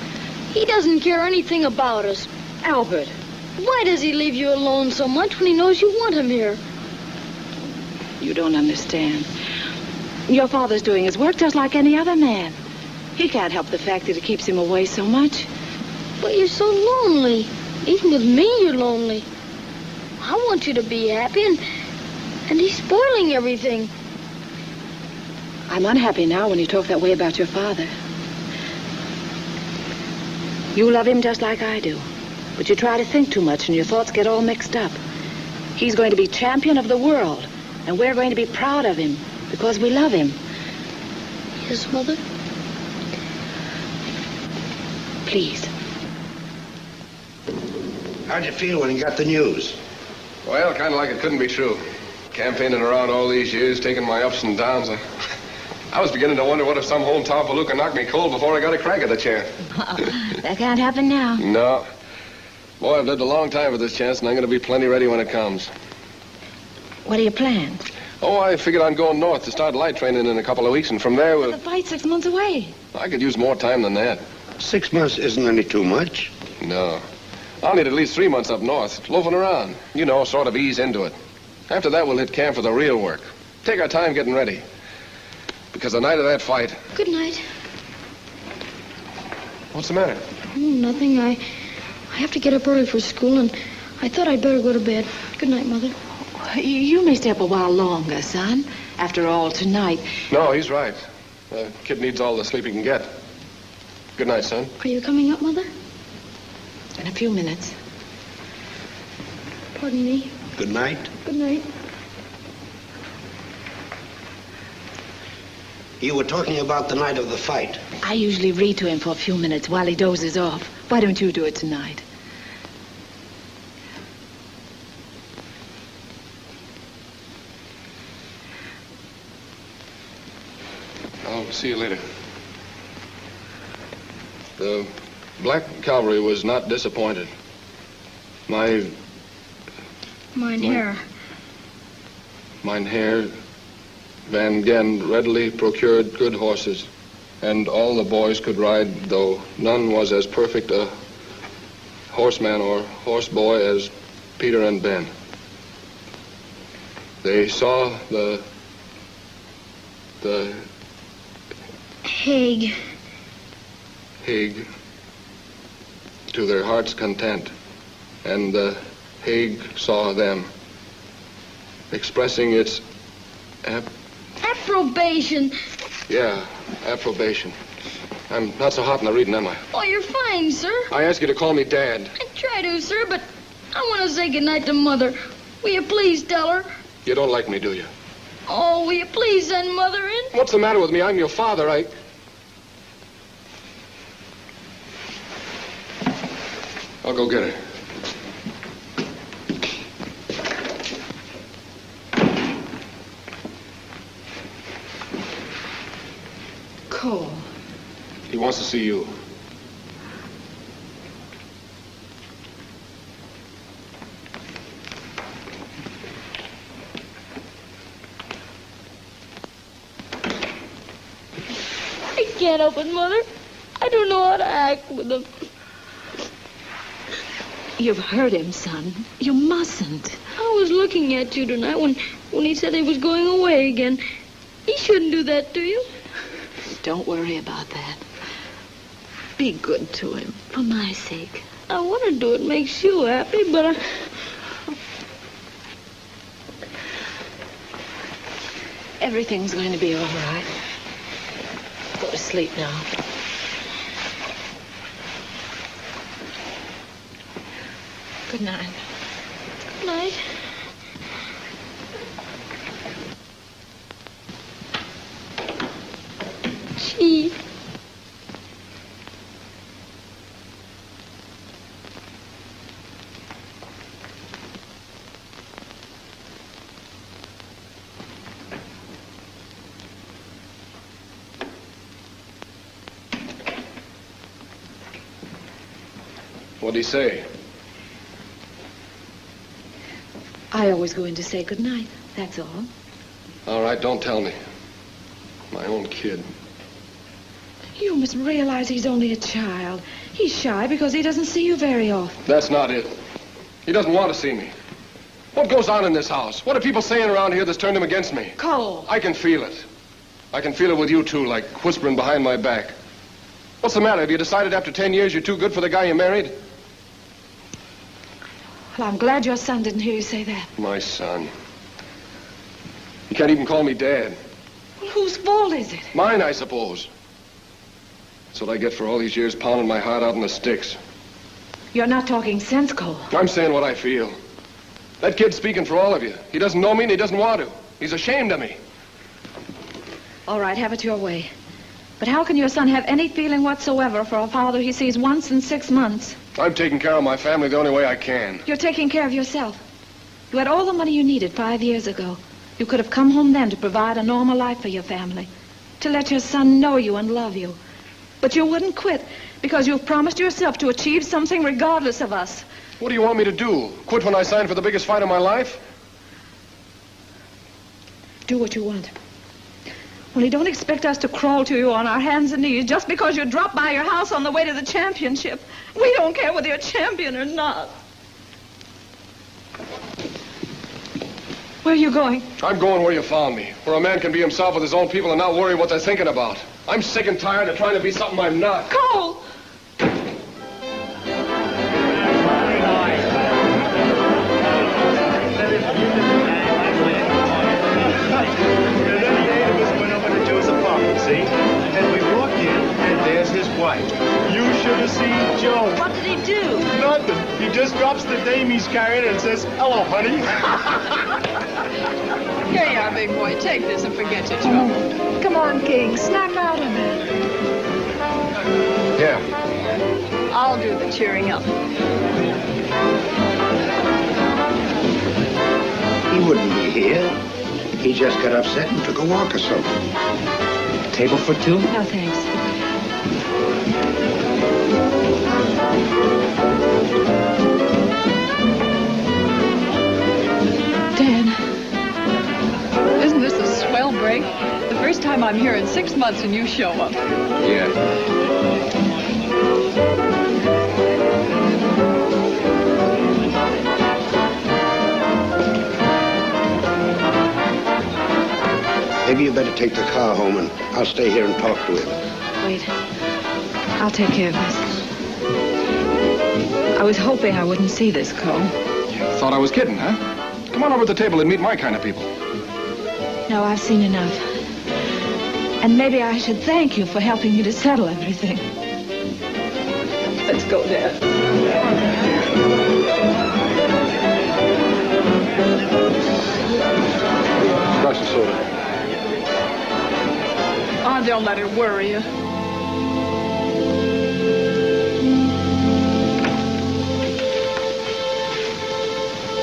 He doesn't care anything about us. Albert. Why does he leave you alone so much when he knows you want him here? You don't understand. Your father's doing his work just like any other man. He can't help the fact that it keeps him away so much. But you're so lonely. Even with me, you're lonely. I want you to be happy, and he's spoiling everything. I'm unhappy now when you talk that way about your father. You love him just like I do. But you try to think too much and your thoughts get all mixed up. He's going to be champion of the world, and we're going to be proud of him because we love him. Yes, Mother? Please. How'd you feel when you got the news? Well, kind of like it couldn't be true. Campaigning around all these years, taking my ups and downs. I was beginning to wonder what if some hometown palooka knocked me cold before I got a crack at the chance. That can't happen now. No. Boy, I've lived a long time for this chance, and I'm going to be plenty ready when it comes. What do you plan? Oh, I figured on going north to start light training in a couple of weeks, and from there, The fight's 6 months away. I could use more time than that. 6 months isn't any too much. No. I'll need at least 3 months up north, loafing around. You know, sort of ease into it. After that, we'll hit camp for the real work. Take our time getting ready. Because the night of that fight... Good night. What's the matter? Oh, nothing. I have to get up early for school, and I thought I'd better go to bed. Good night, Mother. You may stay up a while longer, son. After all, tonight... No, he's right. The kid needs all the sleep he can get. Good night, son. Are you coming up, Mother? In a few minutes. Pardon me. Good night. Good night. You were talking about the night of the fight. I usually read to him for a few minutes while he dozes off. Why don't you do it tonight? I'll see you later. The Black Cavalry was not disappointed. Mynheer Van Gen readily procured good horses, and all the boys could ride, though none was as perfect a horseman or horseboy as Peter and Ben. They saw the Hague to their heart's content, and the Hague saw them, expressing its approbation. Yeah, approbation. I'm not so hot in the reading, am I? Oh, you're fine, sir. I ask you to call me Dad. I try to, sir, but I want to say goodnight to Mother. Will you please tell her? You don't like me, do you? Oh, will you please send Mother in? What's the matter with me? I'm your father. I'll go get her. Cole. He wants to see you. I can't help it, Mother. I don't know how to act with him. You've hurt him, son. You mustn't. I was looking at you tonight when he said he was going away again. He shouldn't do that to you. Don't worry about that. Be good to him, for my sake. I want to do it makes you happy, but Everything's going to be all right. Go to sleep now. Good night. Good night. Gee. What'd he say? I always go in to say good night. That's all. All right, don't tell me. My own kid. You must realize he's only a child. He's shy because he doesn't see you very often. That's not it. He doesn't want to see me. What goes on in this house? What are people saying around here that's turned him against me? Cole. I can feel it. I can feel it with you, too, like whispering behind my back. What's the matter? Have you decided after 10 years you're too good for the guy you married? Well, I'm glad your son didn't hear you say that. My son. You can't even call me Dad. Well, whose fault is it? Mine, I suppose. That's what I get for all these years pounding my heart out in the sticks. You're not talking sense, Cole. I'm saying what I feel. That kid's speaking for all of you. He doesn't know me and he doesn't want to. He's ashamed of me. All right, have it your way. But how can your son have any feeling whatsoever for a father he sees once in 6 months? I'm taking care of my family the only way I can. You're taking care of yourself. You had all the money you needed 5 years ago. You could have come home then to provide a normal life for your family, to let your son know you and love you. But you wouldn't quit because you've promised yourself to achieve something regardless of us. What do you want me to do? Quit when I sign for the biggest fight of my life? Do what you want. Only don't expect us to crawl to you on our hands and knees just because you dropped by your house on the way to the championship. We don't care whether you're champion or not. Where are you going? I'm going where you found me, where a man can be himself with his own people and not worry what they're thinking about. I'm sick and tired of trying to be something I'm not. Cole! See? And we walk in, and there's his wife. You should have seen Joe. What did he do? Nothing. He just drops the dame he's carrying and says, "Hello, honey." Here you are, big boy. Take this and forget your trouble. Come on, King. Snap out of it. Yeah. I'll do the cheering up. He wouldn't be here. He just got upset and took a walk or something. Table for two? No, thanks. Dad. Isn't this a swell break? The first time I'm here in 6 months and you show up. Yeah. Maybe you better take the car home and I'll stay here and talk to him. Wait. I'll take care of this. I was hoping I wouldn't see this, Cole. You thought I was kidding, huh? Come on over to the table and meet my kind of people. No, I've seen enough. And maybe I should thank you for helping me to settle everything. Let's go, Dad. Brush the soda. Oh, don't let it worry you.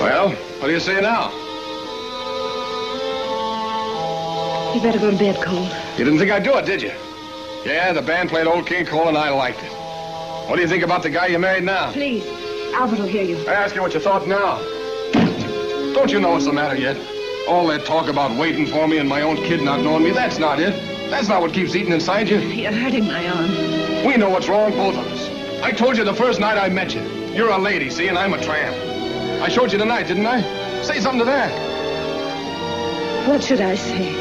Well, what do you say now? You better go to bed, Cole. You didn't think I'd do it, did you? Yeah, the band played Old King Cole and I liked it. What do you think about the guy you married now? Please, Albert will hear you. I ask you what you thought now. Don't you know what's the matter yet? All that talk about waiting for me and my own kid not knowing me, that's not it. That's not what keeps eating inside you. You're hurting my arm. We know what's wrong, both of us. I told you the first night I met you. You're a lady, see, and I'm a tramp. I showed you tonight, didn't I? Say something to that. What should I say?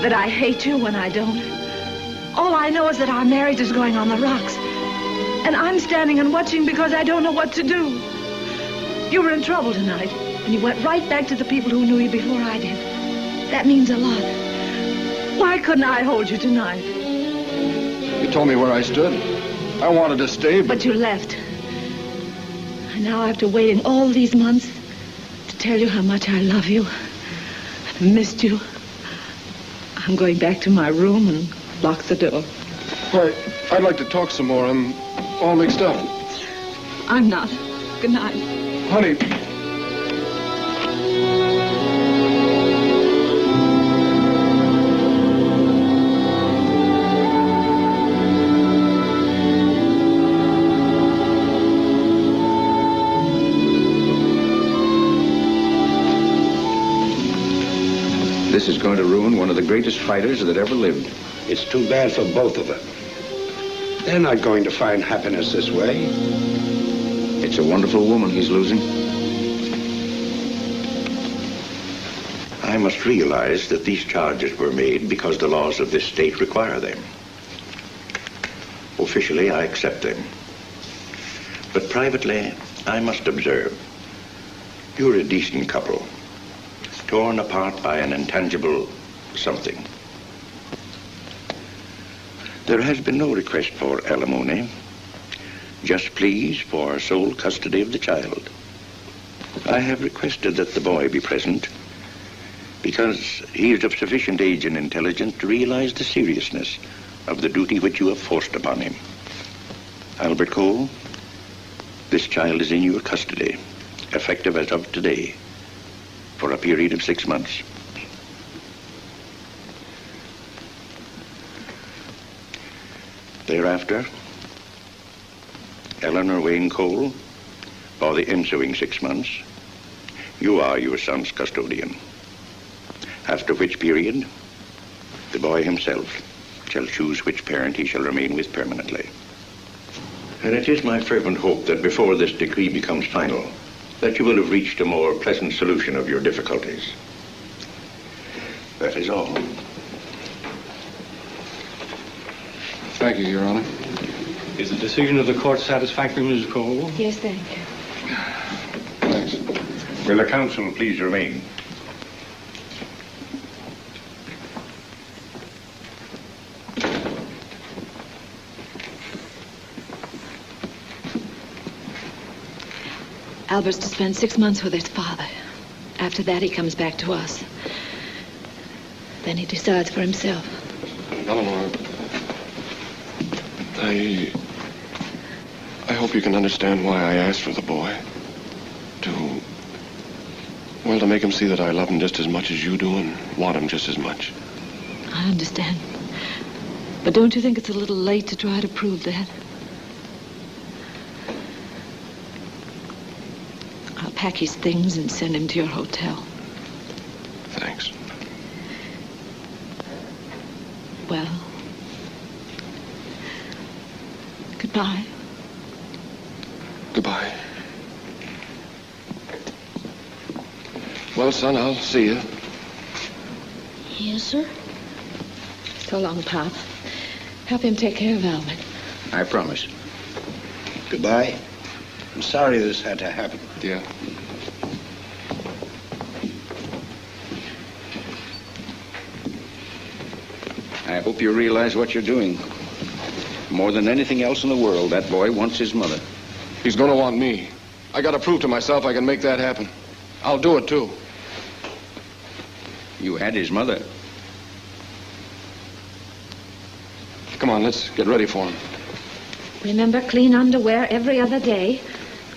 That I hate you when I don't? All I know is that our marriage is going on the rocks. And I'm standing and watching because I don't know what to do. You were in trouble tonight, and you went right back to the people who knew you before I did. That means a lot. Why couldn't I hold you tonight? You told me where I stood. I wanted to stay, But you left. And now after waiting all these months to tell you how much I love you, I've missed you, I'm going back to my room and lock the door. Why, I'd like to talk some more. I'm all mixed up. I'm not. Good night. Honey. This is going to ruin one of the greatest fighters that ever lived. It's too bad for both of them. They're not going to find happiness this way. It's a wonderful woman he's losing. I must realize that these charges were made because the laws of this state require them. Officially, I accept them. But privately, I must observe. You're a decent couple, torn apart by an intangible something. There has been no request for alimony, just pleas for sole custody of the child. I have requested that the boy be present because he is of sufficient age and intelligence to realize the seriousness of the duty which you have forced upon him. Albert Cole, this child is in your custody, effective as of today, for a period of 6 months. Thereafter, Eleanor Wayne Cole, for the ensuing 6 months, you are your son's custodian. After which period, the boy himself shall choose which parent he shall remain with permanently. And it is my fervent hope that before this decree becomes final, that you will have reached a more pleasant solution of your difficulties. That is all. Thank you, Your Honor. Is the decision of the court satisfactory, Mrs. Cole? Yes, thank you. Thanks. Will the counsel please remain? Albert's to spend 6 months with his father. After that, he comes back to us. Then he decides for himself. Eleanor, I hope you can understand why I asked for the boy. To make him see that I love him just as much as you do and want him just as much. I understand. But don't you think it's a little late to try to prove that? I'll pack his things and send him to your hotel. Thanks. Well, goodbye. Goodbye. Well, son, I'll see you. Yes, sir. So long, Pop. Help him take care of Albert. I promise. Goodbye. I'm sorry this had to happen. Yeah. I hope you realize what you're doing. More than anything else in the world, that boy wants his mother. He's going to want me. I got to prove to myself I can make that happen. I'll do it, too. You had his mother. Come on, let's get ready for him. Remember, clean underwear every other day.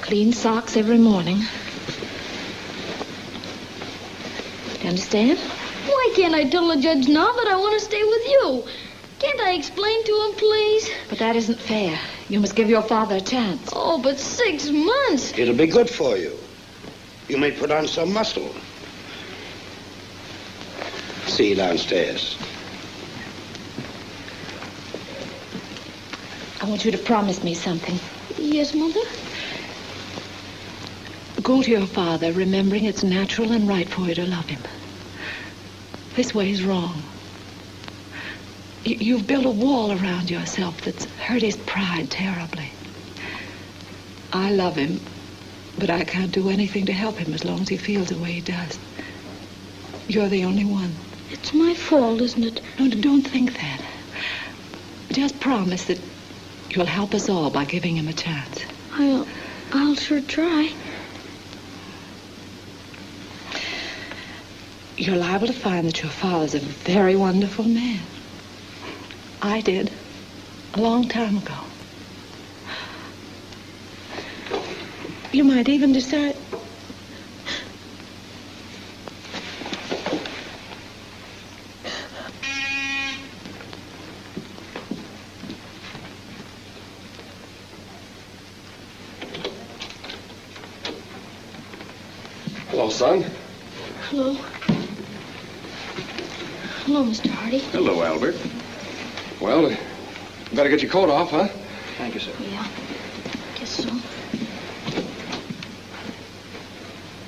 Clean socks every morning. Do you understand? Why can't I tell the judge now that I want to stay with you? Can't I explain to him, please? But that isn't fair. You must give your father a chance. Oh, but 6 months. It'll be good for you. You may put on some muscle. See you downstairs. I want you to promise me something. Yes, Mother? Go to your father, remembering it's natural and right for you to love him. This way is wrong. You've built a wall around yourself that's hurt his pride terribly. I love him, but I can't do anything to help him as long as he feels the way he does. You're the only one. It's my fault, isn't it? No, don't think that. Just promise that you'll help us all by giving him a chance. I'll sure try. You're liable to find that your father's a very wonderful man. I did, a long time ago. You might even decide... Hello, son. Hello. Hello, Mr. Hardy. Hello, Albert. Well, you better get your coat off, huh? Thank you, sir. Yeah, guess so.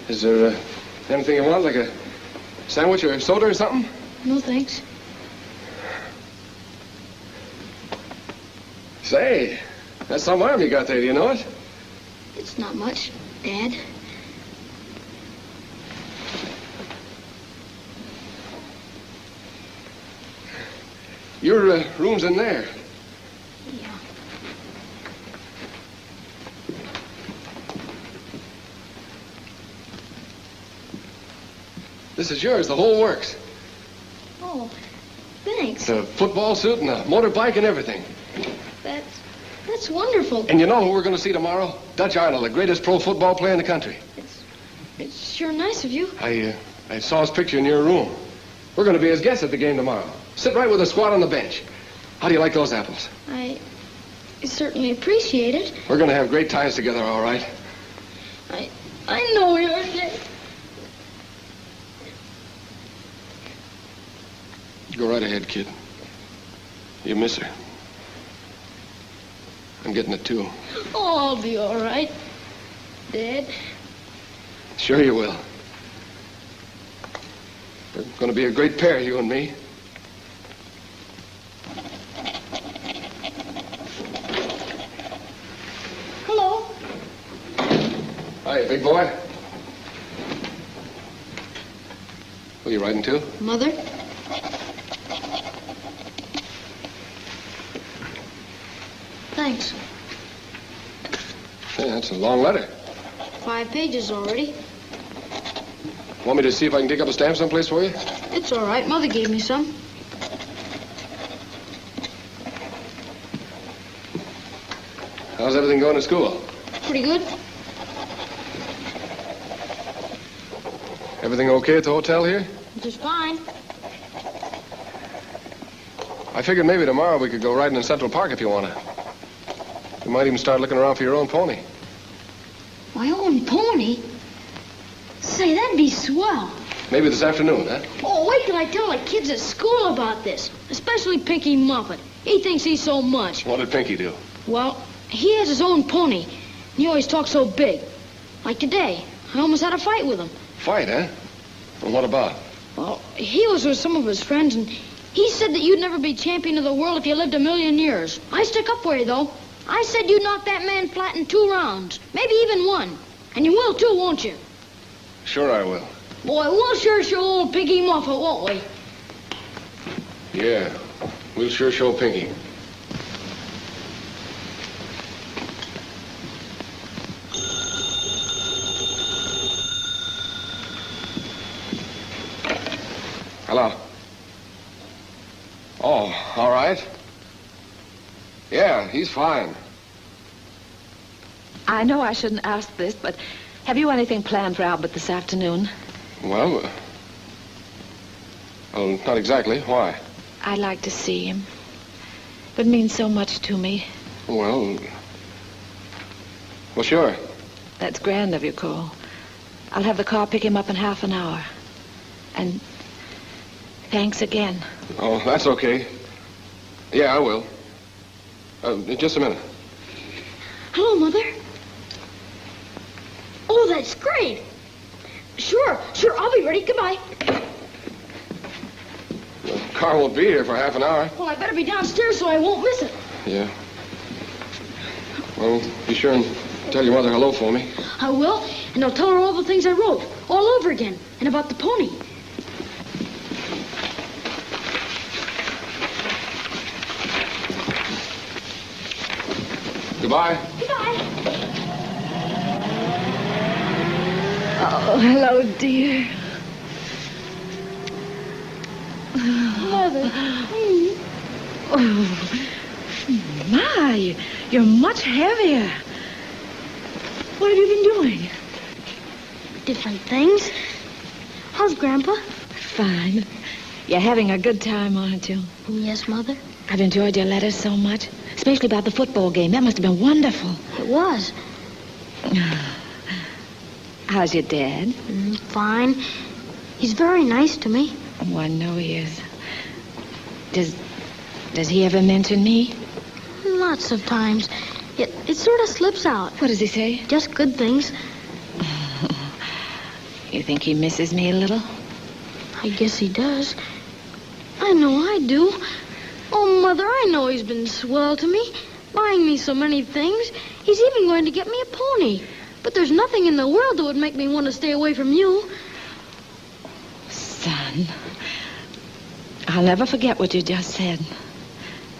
Is there anything you want, like a sandwich or soda or something? No, thanks. Say, that's some arm you got there, do you know it? It's not much, Dad. Your room's in there. Yeah. This is yours, the whole works. Oh, thanks. The football suit and the motorbike and everything. That's wonderful. And you know who we're going to see tomorrow? Dutch Arnold, the greatest pro football player in the country. It's sure nice of you. I saw his picture in your room. We're going to be his guests at the game tomorrow. Sit right with the squad on the bench. How do you like those apples? I certainly appreciate it. We're going to have great times together, all right? I know we are, Dad. Go right ahead, kid. You miss her. I'm getting it, too. Oh, I'll be all right, Dad. Sure you will. We're going to be a great pair, you and me. Hello. Hi, big boy. Who are you riding to? Mother? Thanks. Hey, that's a long letter. 5 pages already. Want me to see if I can dig up a stamp someplace for you? It's all right. Mother gave me some. How's everything going at school? Pretty good. Everything okay at the hotel here? Just fine. I figured maybe tomorrow we could go riding in Central Park if you want to. You might even start looking around for your own pony. My own pony? Say, that'd be swell. Maybe this afternoon, huh? Oh, wait till I tell the kids at school about this. Especially Pinky Muffet. He thinks he's so much. What did Pinky do? Well, he has his own pony. He always talks so big. Like today. I almost had a fight with him. Fight, huh? Well, what about? Well, he was with some of his friends, and he said that you'd never be champion of the world if you lived 1,000,000 years. I stuck up for you, though. I said you'd knock that man flat in 2 rounds. Maybe even 1. And you will, too, won't you? Sure I will. Boy, we'll sure show old Pinky Muffet, won't we? Yeah, we'll sure show Pinky. Hello. Oh, all right. Yeah, he's fine. I know I shouldn't ask this, but have you anything planned for Albert this afternoon? Well, not exactly. Why? I'd like to see him. It means so much to me. Well, sure. That's grand of you, Cole. I'll have the car pick him up in half an hour. And thanks again. Oh, that's okay. Yeah, I will. Just a minute. Hello, Mother. Oh, that's great. Sure, I'll be ready. Goodbye. The car won't be here for half an hour. Well, I better be downstairs so I won't miss it. Yeah. Well, be sure and tell your mother hello for me. I will, and I'll tell her all the things I wrote, all over again, and about the pony. Goodbye. Goodbye. Oh, hello, dear. Mother. Oh, my, you're much heavier. What have you been doing? Different things. How's Grandpa? Fine. You're having a good time, aren't you? Yes, Mother. I've enjoyed your letters so much, especially about the football game. That must have been wonderful. It was. How's your dad? Fine. He's very nice to me. Oh, I know he is. Does he ever mention me? Lots of times. It sort of slips out. What does he say? Just good things. You think he misses me a little? I guess he does. I know I do. Oh, Mother, I know he's been swell to me, buying me so many things. He's even going to get me a pony. But there's nothing in the world that would make me want to stay away from you. Son, I'll never forget what you just said.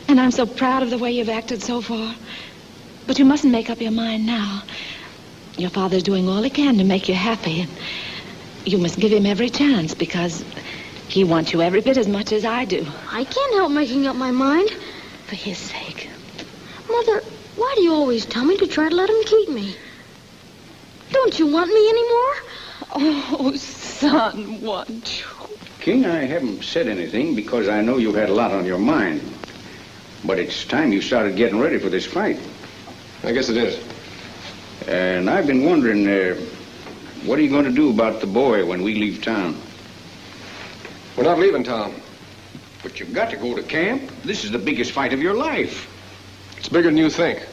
And I'm so proud of the way you've acted so far. But you mustn't make up your mind now. Your father's doing all he can to make you happy. And you must give him every chance because he wants you every bit as much as I do. I can't help making up my mind. For his sake. Mother, why do you always tell me to try to let him keep me? Don't you want me anymore? Oh, son, want you? King, I haven't said anything because I know you had a lot on your mind. But it's time you started getting ready for this fight. I guess it is. And I've been wondering, what are you going to do about the boy when we leave town? We're not leaving town. But you've got to go to camp. This is the biggest fight of your life. It's bigger than you think.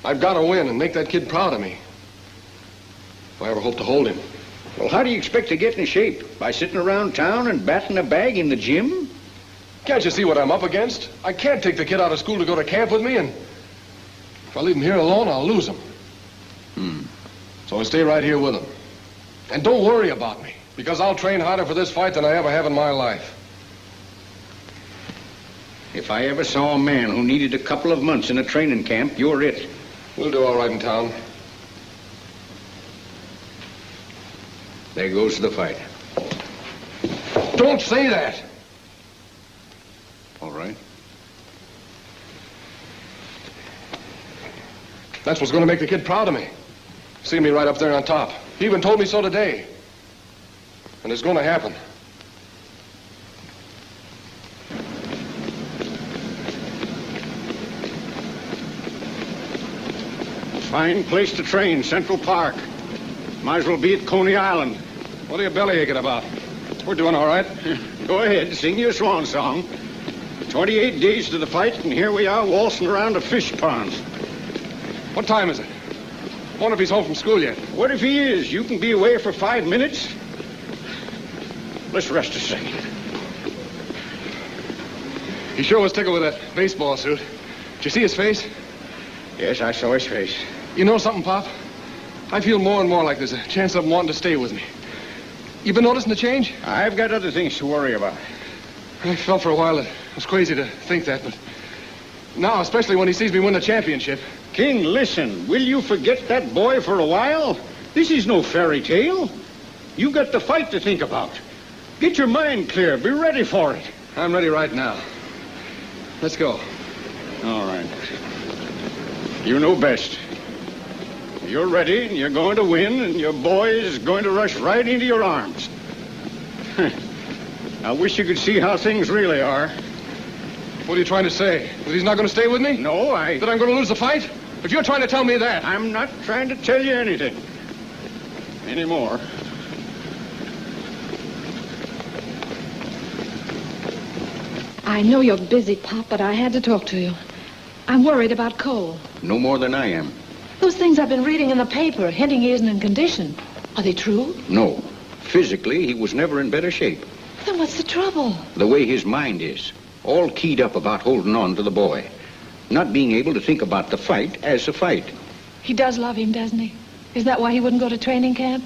I've got to win and make that kid proud of me. If I ever hope to hold him. Well, how do you expect to get in shape? By sitting around town and batting a bag in the gym? Can't you see what I'm up against? I can't take the kid out of school to go to camp with me, and if I leave him here alone, I'll lose him. So I stay right here with him. And don't worry about me, because I'll train harder for this fight than I ever have in my life. If I ever saw a man who needed a couple of months in a training camp, you're it. We'll do all right in town. There goes the fight. Don't say that! All right. That's what's going to make the kid proud of me. Seeing me right up there on top. He even told me so today. And it's going to happen. Fine place to train, Central Park. Might as well be at Coney Island. What are you belly aching about? We're doing all right. Go ahead, sing your swan song. 28 days to the fight, and here we are waltzing around a fish pond. What time is it? I wonder if he's home from school yet. What if he is? You can be away for 5 minutes. Let's rest a second. He sure was tickled with that baseball suit. Did you see his face? Yes, I saw his face. You know something, Pop? I feel more and more like there's a chance of him wanting to stay with me. You been noticing the change? I've got other things to worry about. I felt for a while that it was crazy to think that, but now, especially when he sees me win the championship. King, listen. Will you forget that boy for a while? This is no fairy tale. You've got the fight to think about. Get your mind clear. Be ready for it. I'm ready right now. Let's go. All right. You know best. You're ready, and you're going to win, and your boy is going to rush right into your arms. I wish you could see how things really are. What are you trying to say? That he's not going to stay with me? No, That I'm going to lose the fight? If you're trying to tell me that... I'm not trying to tell you anything. Anymore. I know you're busy, Pop, but I had to talk to you. I'm worried about Cole. No more than I am. Those things I've been reading in the paper, hinting he isn't in condition. Are they true? No. Physically, he was never in better shape. Then what's the trouble? The way his mind is. All keyed up about holding on to the boy. Not being able to think about the fight as a fight. He does love him, doesn't he? Is that why he wouldn't go to training camp?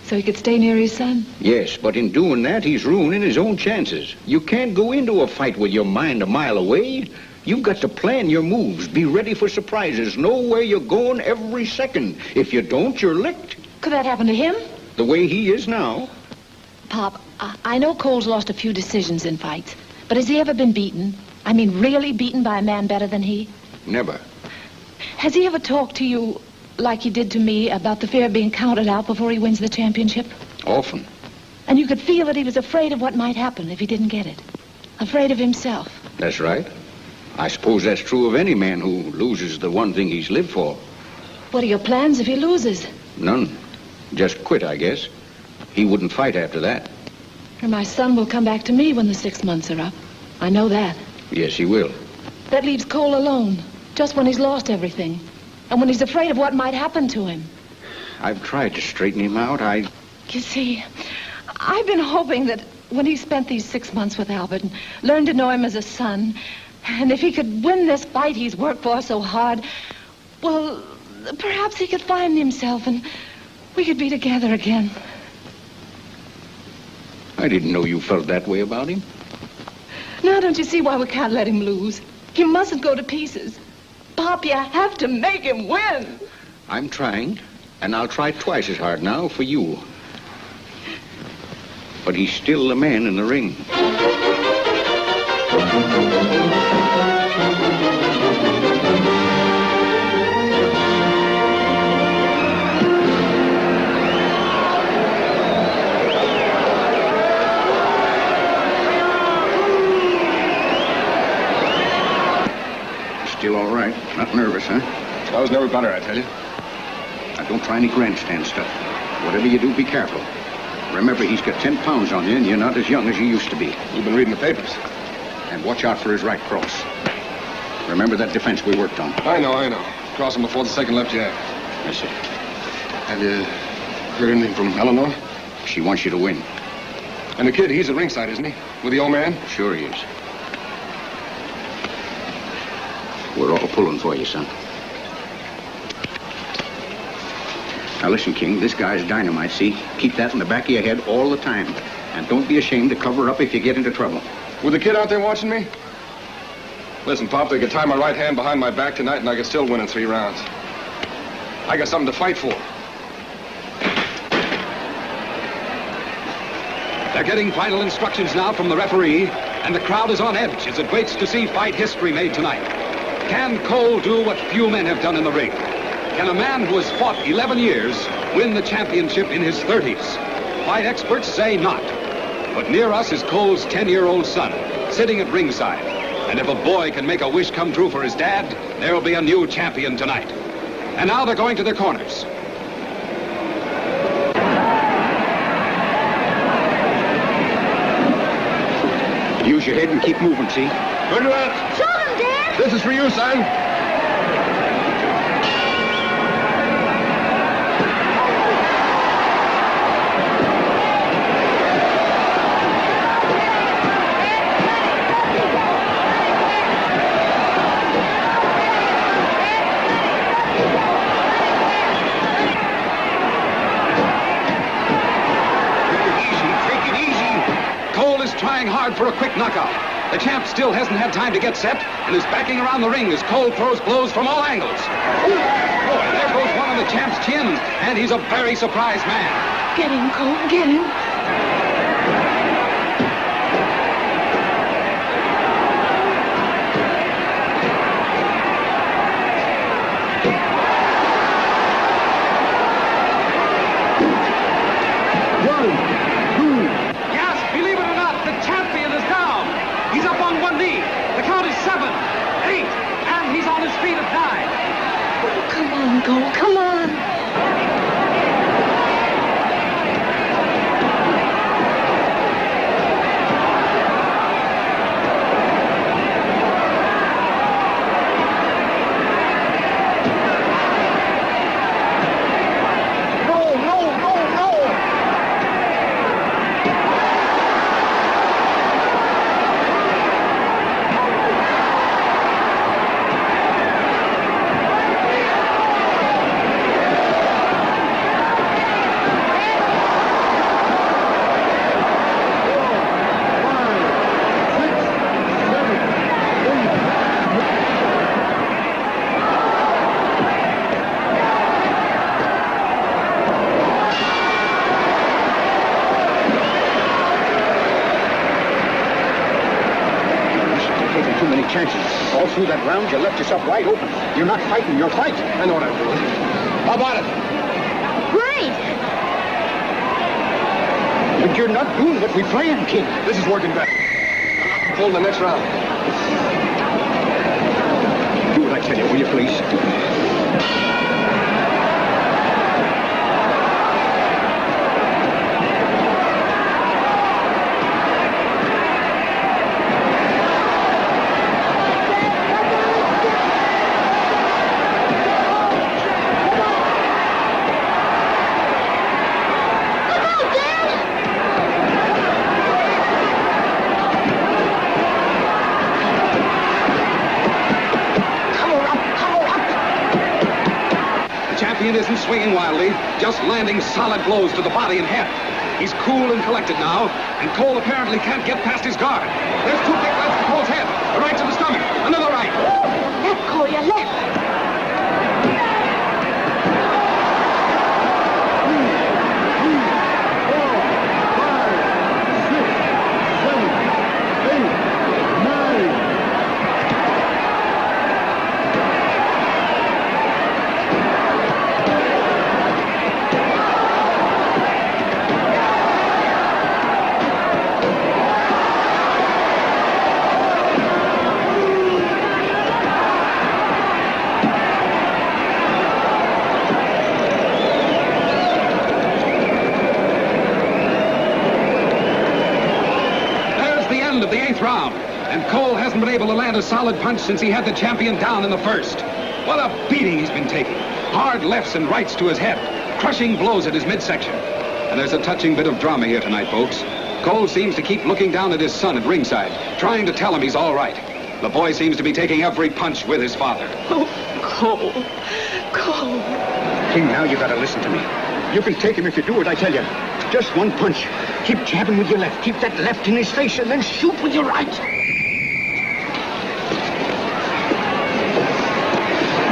So he could stay near his son? Yes, but in doing that, he's ruining his own chances. You can't go into a fight with your mind a mile away. You've got to plan your moves, be ready for surprises, know where you're going every second. If you don't, you're licked. Could that happen to him? the way he is now. Pop, I know Cole's lost a few decisions in fights, but has he ever been beaten? I mean, really beaten by a man better than he? Never. Has he ever talked to you like he did to me about the fear of being counted out before he wins the championship? Often. And you could feel that he was afraid of what might happen if he didn't get it. Afraid of himself. That's right. I suppose that's true of any man who loses the one thing he's lived for. What are your plans if he loses? None. Just quit, I guess. He wouldn't fight after that. Or my son will come back to me when the 6 months are up. I know that. Yes, he will. That leaves Cole alone, just when he's lost everything. And when he's afraid of what might happen to him. I've tried to straighten him out. You see, I've been hoping that when he spent these 6 months with Albert and learned to know him as a son, and if he could win this fight he's worked for so hard, well, perhaps he could find himself and we could be together again. I didn't know you felt that way about him. Now don't you see why we can't let him lose? He mustn't go to pieces. Pop, you have to make him win. I'm trying, and I'll try twice as hard now for you. But he's still the man in the ring. Still all right. Not nervous, huh? I was never better, I tell you. Now, don't try any grandstand stuff. Whatever you do, be careful. Remember, he's got 10 pounds on you, and you're not as young as you used to be. You've been reading the papers. And watch out for his right cross. Remember that defense we worked on? I know. Cross him before the second left jab. That's it. Have you heard anything from Eleanor? She wants you to win. And the kid, he's at ringside, isn't he? With the old man? Sure he is. We're all pulling for you, son. Now listen, King, this guy's dynamite, see? Keep that in the back of your head all the time. And don't be ashamed to cover up if you get into trouble. With the kid out there watching me? Listen, Pop, they could tie my right hand behind my back tonight and I could still win in 3 rounds. I got something to fight for. They're getting final instructions now from the referee, and the crowd is on edge as it waits to see fight history made tonight. Can Cole do what few men have done in the ring? Can a man who has fought 11 years win the championship in his 30s? Fight experts say not. But near us is Cole's 10-year-old son, sitting at ringside. And if a boy can make a wish come true for his dad, there'll be a new champion tonight. And now they're going to their corners. Use your head and keep moving, see? Good luck. Show him, Dad. This is for you, son. Hard for a quick knockout. The champ still hasn't had time to get set and is backing around the ring as Cole throws blows from all angles. Boy, there goes one on the champ's chin, and he's a very surprised man. Get him, Cole, get him. Cole, come on. All through that round, you left yourself wide open. You're not fighting your fight. I know what I'm doing. How about it? Great. But you're not doing what we planned, kid. This is working better. Hold the next round. Do what I tell you, will you, please? Isn't swinging wildly, just landing solid blows to the body and head. He's cool and collected now, and Cole apparently can't get past his guard. There's 2 big rights to Cole's head, a right to the stomach, another right. Left, Cole, your left. Round, and Cole hasn't been able to land a solid punch since he had the champion down in the first. What a beating he's been taking. Hard lefts and rights to his head, crushing blows at his midsection. And there's a touching bit of drama here tonight, folks. Cole seems to keep looking down at his son at ringside, trying to tell him he's all right. The boy seems to be taking every punch with his father. Oh, Cole. Cole. King, now you gotta listen to me. You can take him if you do what I tell you. Just one punch. Keep jabbing with your left. Keep that left in his face and then shoot with your right.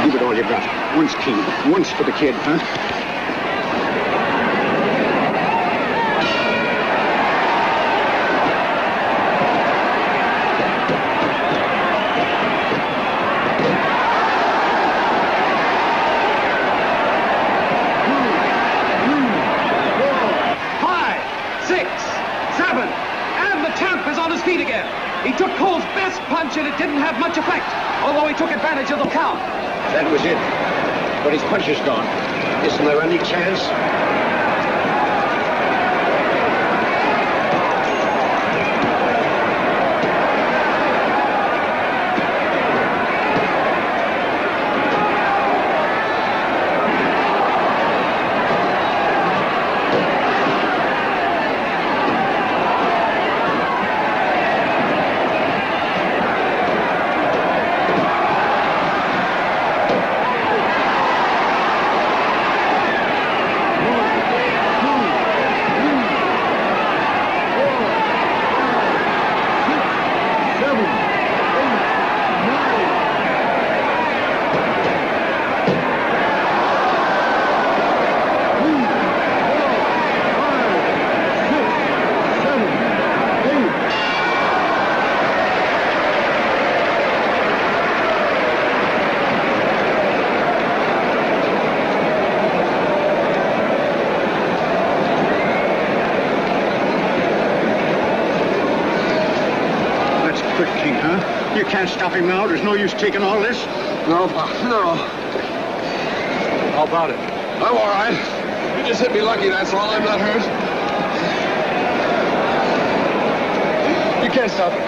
Give it all you got. Once, King. Once for the kid, huh? He took Cole's best punch and it didn't have much effect, although he took advantage of the count. That was it. But his punch is gone. Isn't there any chance? You can't stop him now. There's no use taking all this. No, Pop, no. How about it? I'm all right. You just hit me lucky, that's all. I'm not hurt. You can't stop it.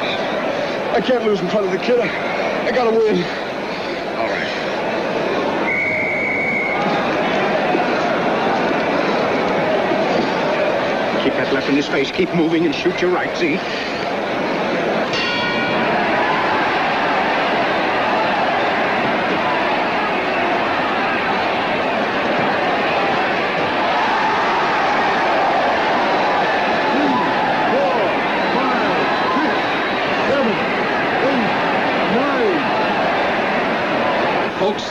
I can't lose in front of the kid. I gotta win. All right. Keep that left in his face. Keep moving and shoot your right, see?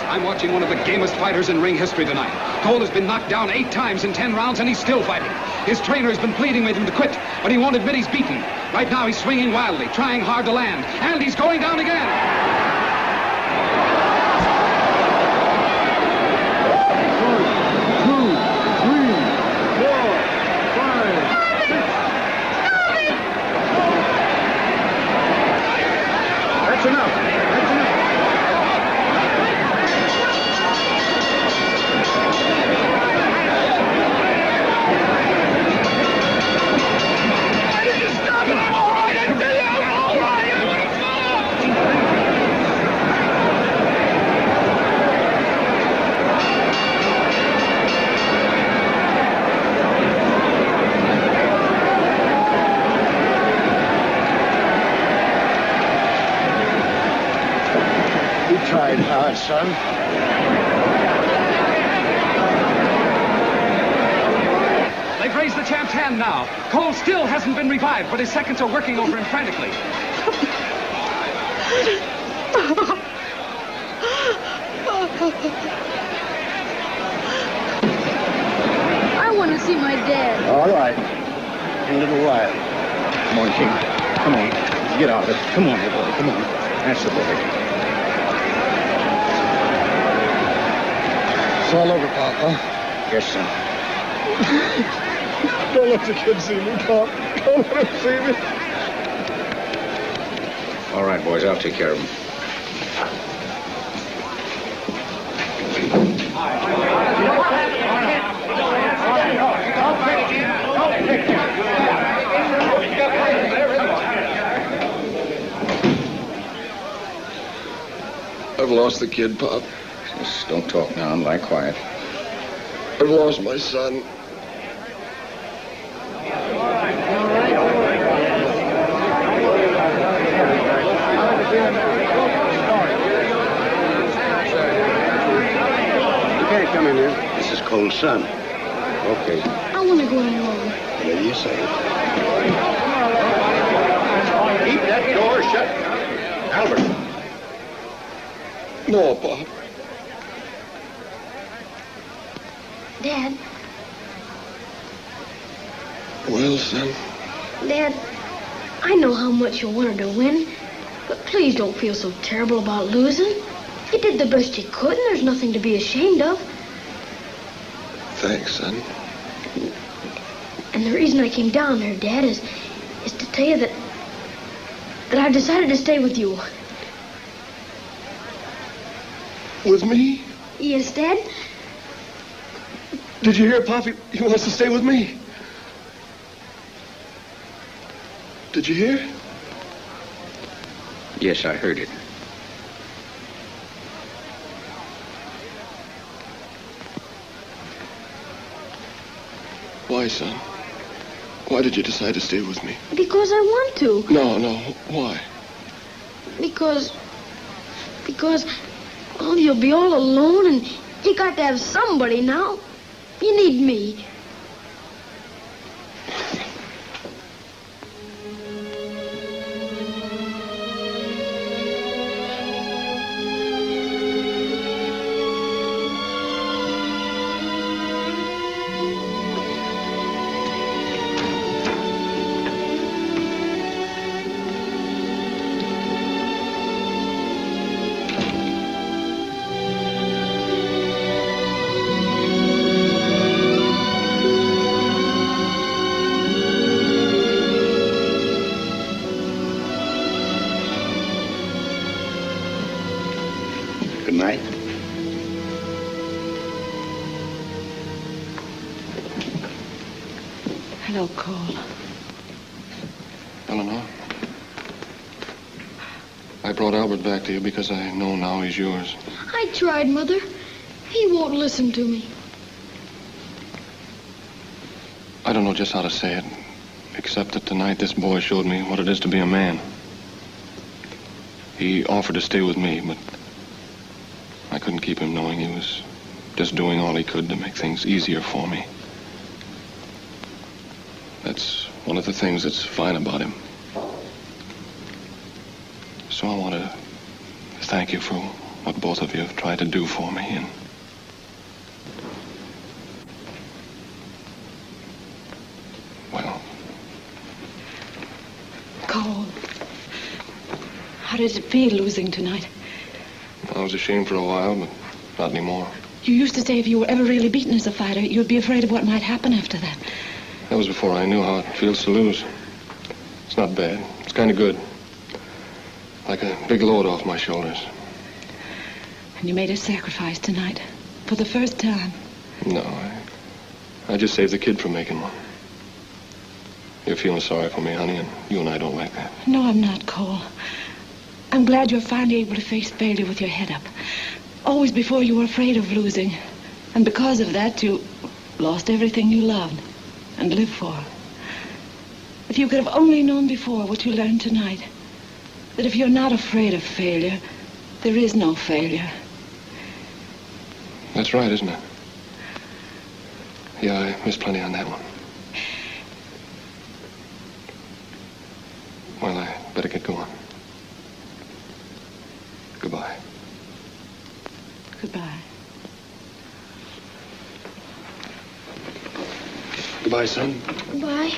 I'm watching one of the gamest fighters in ring history tonight. Cole has been knocked down 8 times in 10 rounds, and he's still fighting. His trainer has been pleading with him to quit, but he won't admit he's beaten. Right now, he's swinging wildly, trying hard to land, and he's going down again. shot, son. They've raised the champ's hand now. Cole still hasn't been revived, but his seconds are working over him frantically. I want to see my dad. All right. In a little while. Come on, King. Come on. Get out of it. Come on, little boy. Come on. That's the boy. It's all over, Papa. Yes, son. Don't let the kid see me, Pop. Don't let him see me. All right, boys, I'll take care of him. I've lost the kid, Pop. Just don't talk now and lie quiet. I've lost my son. You can't come in here. This is Cole's son. Okay. I want to go in alone. Whatever you say. Keep that door shut. Albert. No, Pop. Dad, Well, son. Dad, I know how much you wanted to win, but please don't feel so terrible about losing. You did the best you could, and there's nothing to be ashamed of. Thanks, son. And the reason I came down there, Dad, is to tell you that I've decided to stay with you. With me? Yes, Dad? Did you hear, Pop? He wants to stay with me. Did you hear? Yes, I heard it. Why, son? Why did you decide to stay with me? Because I want to. No. Why? Because, well, you'll be all alone, and you got to have somebody now. You need me. Good night. Hello, Cole. Eleanor, I brought Albert back to you because I know now he's yours. I tried, Mother. He won't listen to me. I don't know just how to say it, except that tonight this boy showed me what it is to be a man. He offered to stay with me, but I couldn't keep him knowing he was just doing all he could to make things easier for me. That's one of the things that's fine about him. So I want to thank you for what both of you have tried to do for me, and well, Cole, how did it feel losing tonight? I was ashamed for a while, but not anymore. You used to say if you were ever really beaten as a fighter, you'd be afraid of what might happen after that. That was before I knew how it feels to lose. It's not bad. It's kind of good. Like a big load off my shoulders. And you made a sacrifice tonight. For the first time. No, I just saved the kid from making one. You're feeling sorry for me, honey, and you and I don't like that. No, I'm not, Cole. I'm glad you're finally able to face failure with your head up. Always before you were afraid of losing. And because of that, you lost everything you loved and lived for. If you could have only known before what you learned tonight, that if you're not afraid of failure, there is no failure. That's right, isn't it? Yeah, I missed plenty on that one. Well, I better get going. Goodbye. Goodbye. Goodbye, son. Goodbye.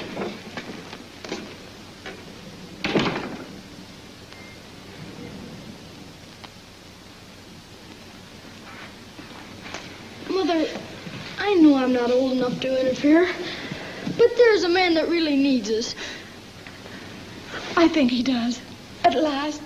Mother, I know I'm not old enough to interfere, but there's a man that really needs us. I think he does. At last.